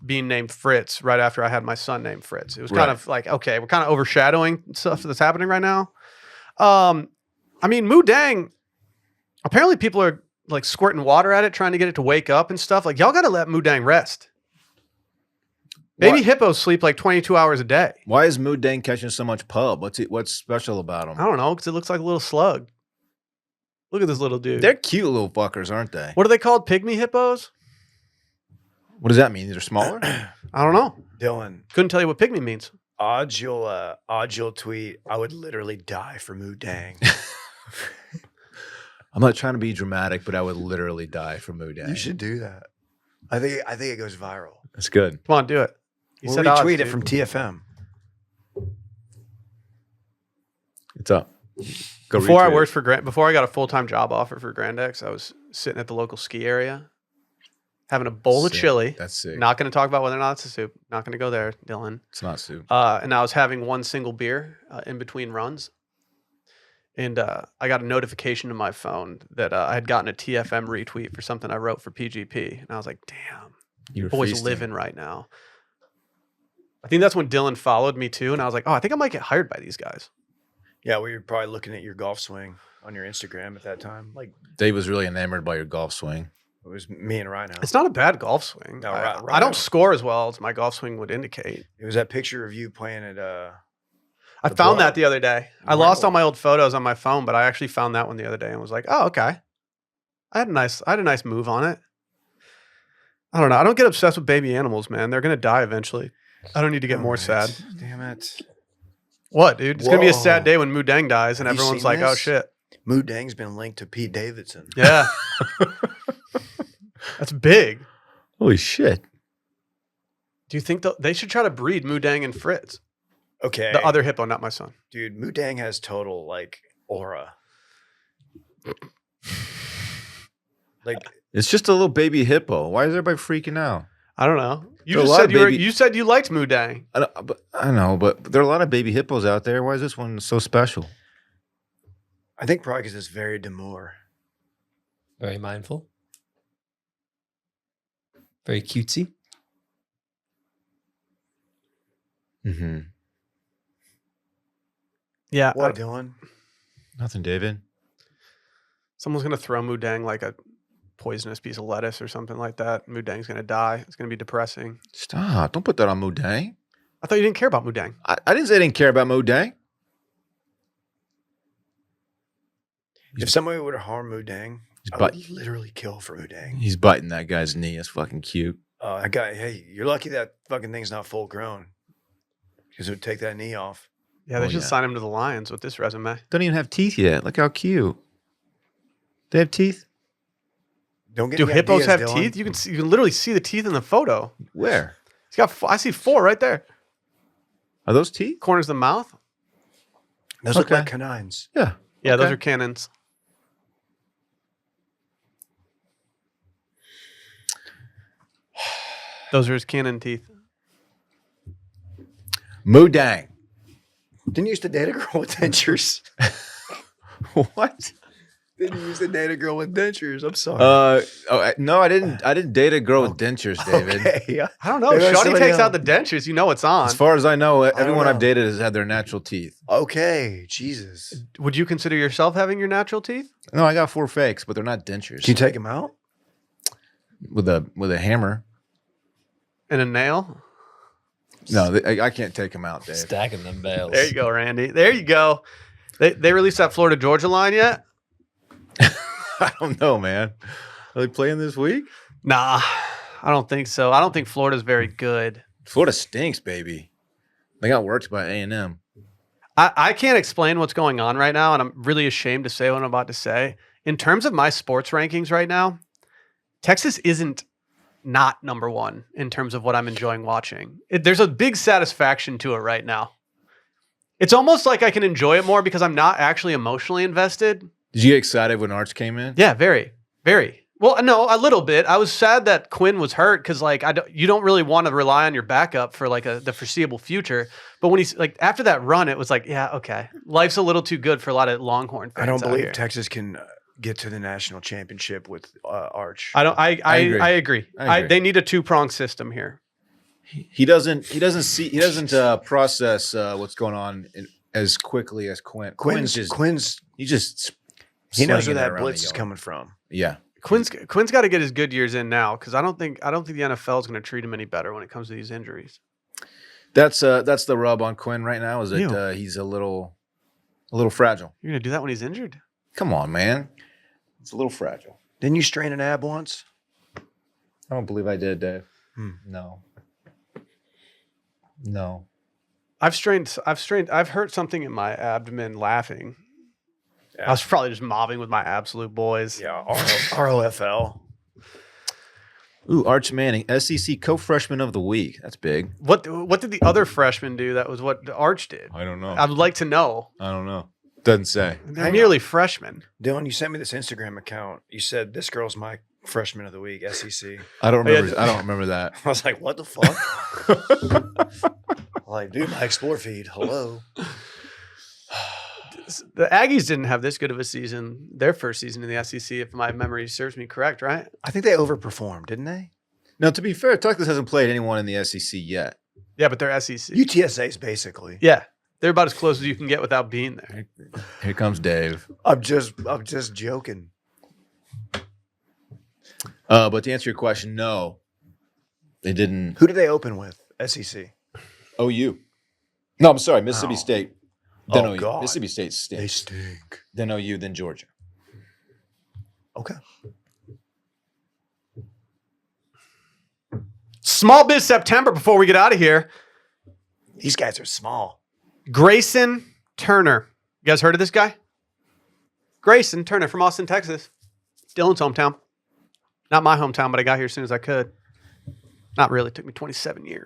being named Fritz right after I had my son named Fritz. It was kind Right. of like, okay, we're kind of overshadowing stuff that's happening right now. I mean, Moo Deng, apparently people are like squirting water at it, trying to get it to wake up and stuff. Like, y'all got to let Moo Deng rest. Baby What? hippos sleep like 22 hours a day. Why is Moo Deng catching so much pub? What's special about I him? don't know, because it looks like a little slug. Look at this little dude. They're cute little fuckers, aren't they? What are they called? Pygmy hippos? What does that mean? They're smaller? I don't know. Dylan, Couldn't tell you what pygmy means. odds you'll tweet, I would literally die for Moo Deng. I'm not trying to be dramatic, but I would literally die for Moo Deng. You should do that. I think it goes viral. That's good. Come on, do it. You We'll said odds, retweet it dude. from TFM. It's up. Go Before I retweet worked for before I got a full-time job offer for Grand X, I was sitting at the local ski area, having a bowl of Sick. chili. That's sick. Not going to talk about whether or not it's a soup. Not going to go there, Dylan. It's not soup. And I was having one single beer in between runs. And I got a notification to my phone that I had gotten a TFM retweet for something I wrote for PGP. And I was like, damn, You're boy's feasting. living right now. I think that's when Dylan followed me too. And I was like, oh, I think I might get hired by these guys. Yeah, we were probably looking at your golf swing on your Instagram at that time. Like, Dave was really enamored by your golf swing. it was me and Rhino. It's not a bad golf swing. No, I Rhino. don't score as well as my golf swing would indicate. It was that picture of you playing at I The found bro- that the other day. I Wow. lost all my old photos on my phone, but I actually found that one the other day and was like, oh, okay. I had a nice move on it. I don't know. I don't get obsessed with baby animals, man. They're gonna die eventually. I don't need to get more sad. Damn it. What, dude? It's gonna be a sad Whoa. day when Moo Deng dies and Have you everyone's seen like, oh this? shit. Moo Deng's been linked to Pete Davidson. Yeah. That's big. Holy shit. Do you think they should try to breed Moo Deng and Fritz? Okay. The other hippo, not my son. Dude, Moo Deng has total, like, aura. Like, It's just a little baby hippo. Why is everybody freaking out? I don't know. You There are a just lot said of baby- you said you liked Moo Deng. I know, but there are a lot of baby hippos out there. Why is this one so special? I think probably because it's very demure. Very mindful. Very cutesy. Mm-hmm. Yeah. What, Dylan? Nothing, David. Someone's gonna throw Moo Deng like a poisonous piece of lettuce or something like that. Moo Deng's gonna die. It's gonna be depressing. Stop. Don't put that on Moo Deng. I thought you didn't care about Moo Deng. I didn't say I didn't care about Moo Deng. If somebody would have harmed Moo Deng, I But would literally kill for Moo Deng. he's biting that guy's knee. That's fucking cute. That guy, hey, you're lucky that fucking thing's not full grown. Because it would take that knee off. Yeah, they Oh, should yeah. sign him to the Lions with this resume. Don't even have teeth yet. Look how cute. They have teeth? Don't get Do any hippos ideas, have Dylan. teeth? You can literally see the teeth in the photo. Where? He's got. I see 4 right there. Are those teeth? Corners of the mouth. Those look Okay. like canines. Yeah. Yeah, those Okay. are cannons. Those are his cannon teeth. Moo Deng. Didn't you used to date a girl with dentures? What? Didn't you used to date a girl with dentures? I'm sorry. No, I didn't. I didn't date a girl with dentures, David. Okay. I don't know. Maybe If that's Shawty somebody takes out else. the dentures, you know it's on. As far as I know, everyone know. I've dated has had their natural teeth. Okay. Jesus. Would you consider yourself having your natural teeth? No, I got 4 fakes, but they're not dentures. Can you take them out? with a hammer? And a nail? No, I can't take them out, Dave. Stacking them bales. There you go, Randy. There you go. They released that Florida Georgia line yet? I don't know, man. Are they playing this week? Nah, I don't think so. I don't think Florida's very good. Florida stinks, baby. They got worked by A&M. I can't explain what's going on right now, and I'm really ashamed to say what I'm about to say. In terms of my sports rankings right now, Texas isn't not number one in terms of what I'm enjoying watching. There's a big satisfaction to it right now. It's almost like I can enjoy it more because I'm not actually emotionally invested. Did you get excited when Arch came in? Yeah, very, very. Well, no, a little bit. I was sad that Quinn was hurt because, like, you don't really want to rely on your backup for like the foreseeable future. But when he's like after that run, it was like, yeah, okay, life's a little too good for a lot of Longhorn fans. I don't out believe here. Texas can get to the national championship with Arch. I don't. I agree. I agree. I agree. They need a 2-pronged system here. He doesn't process what's going on as quickly as Quinn. Quinn's He just he knows slinging where it that around blitz the is yard. coming from. Yeah. Quinn's got to get his good years in now because I don't think the NFL is going to treat him any better when it comes to these injuries. That's the rub on Quinn right now is that Ew. he's a little fragile. You're going to do that when he's injured? Come on, man. It's a little fragile. Didn't you strain an ab once? I don't believe I did, Dave. Hmm. No. I've hurt something in my abdomen laughing. Yeah. I was probably just mobbing with my absolute boys. Yeah, ROFL. Ooh, Arch Manning, SEC co-freshman of the week. That's big. What did the other freshman do? That was what Arch did. I don't know. I would like to know. I don't know. Doesn't say. They're nearly freshmen. Dylan, you sent me this Instagram account. You said this girl's my Freshman of the week, SEC. I don't Oh, yeah. remember. I don't remember that. I was like, what the fuck? Like, dude, my Explore feed. Hello. The Aggies didn't have this good of a season, their first season in the SEC, if my memory serves me correct, right? I think they overperformed, didn't they? Now, to be fair, Texas hasn't played anyone in the SEC yet. Yeah, but they're SEC. UTSA's basically. Yeah, they're about as close as you can get without being there. Here comes Dave. I'm just joking. But to answer your question, no, they didn't. Who did they open with? SEC. OU. No, I'm sorry, Mississippi Oh. State. Then Oh, OU. God. Mississippi State They stinks. stink. Then OU, then Georgia. Okay. Small Biz September before we get out of here. These guys are small. Grayson Turner. You guys heard of this guy? Grayson Turner from Austin, Texas. Dylan's hometown. Not my hometown, but I got here as soon as I could. Not really. It took me 27 years.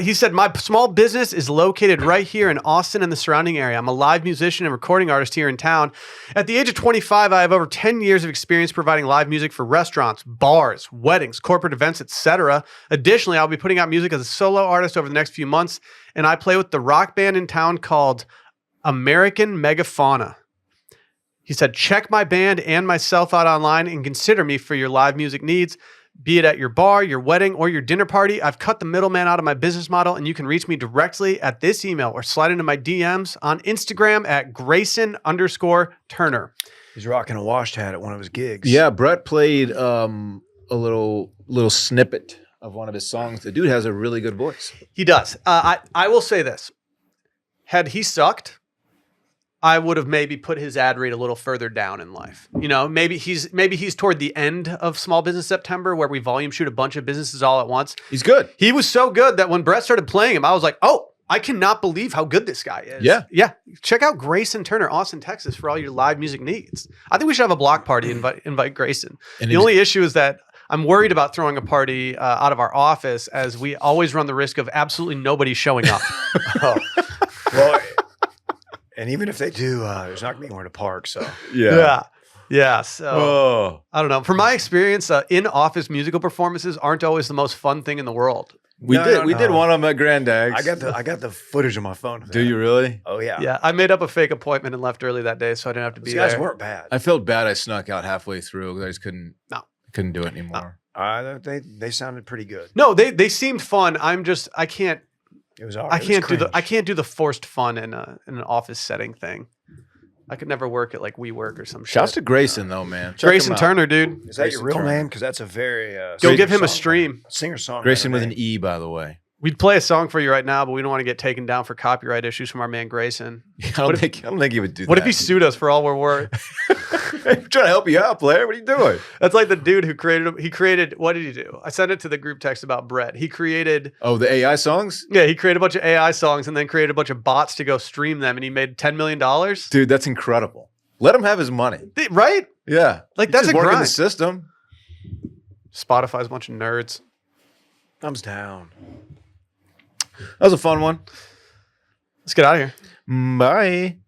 He said, my small business is located right here in Austin and the surrounding area. I'm a live musician and recording artist here in town. At the age of 25, I have over 10 years of experience providing live music for restaurants, bars, weddings, corporate events, etc. Additionally, I'll be putting out music as a solo artist over the next few months, and I play with the rock band in town called American Megafauna. He said, check my band and myself out online and consider me for your live music needs. Be it at your bar, your wedding, or your dinner party, I've cut the middleman out of my business model, and you can reach me directly at this email or slide into my DMs on Instagram at Grayson_Turner. He's rocking a washed hat at one of his gigs. Yeah, Brett played a little snippet of one of his songs. The dude has a really good voice. He does. I will say this. Had he sucked, I would have maybe put his ad rate a little further down in life. You know, maybe he's toward the end of Small Business September where we volume shoot a bunch of businesses all at once. He's good. He was so good that when Brett started playing him, I was like, oh, I cannot believe how good this guy is. Yeah. Yeah. Check out Grayson Turner, Austin, Texas for all your live music needs. I think we should have a block party, invite Grayson. And The only issue is that I'm worried about throwing a party out of our office as we always run the risk of absolutely nobody showing up. Oh. Well, and even if they do, there's not going to be anywhere to park. So Yeah. So Oh, I don't know. From my experience, in-office musical performances aren't always the most fun thing in the world. we No, did one of them at Granddad's. I got the footage on my phone. of Do that. you really? Oh yeah. Yeah, I made up a fake appointment and left early that day, so I didn't have to be These guys there. weren't bad. I felt bad. I snuck out halfway through because I just couldn't do it anymore. They sounded pretty good. No, they seemed fun. I can't It was all I right. can't do the forced fun in an office setting thing. I could never work at like WeWork or some shit. Shouts to Grayson though, man. Check Grayson him out. Turner, dude. Is that your Grayson real Turner. name? Because that's a very Go give him a stream. Singer songwriter. Grayson with an name. E, by the way. We'd play a song for you right now, but we don't want to get taken down for copyright issues from our man Grayson. I don't think he would do that. What if he sued us for all we're worth? I'm trying to help you out, player? What are you doing? That's like the dude who created, what did he do? I sent it to the group text about Brett. He created, Oh, the AI songs? he created a bunch of AI songs and then created a bunch of bots to go stream them, and he made $10 million. Dude, that's incredible. Let him have his money. Right? Yeah. Like, He's that's just a working grind. the system. Spotify's a bunch of nerds. Thumbs down. That was a fun one. Let's get out of here. Bye.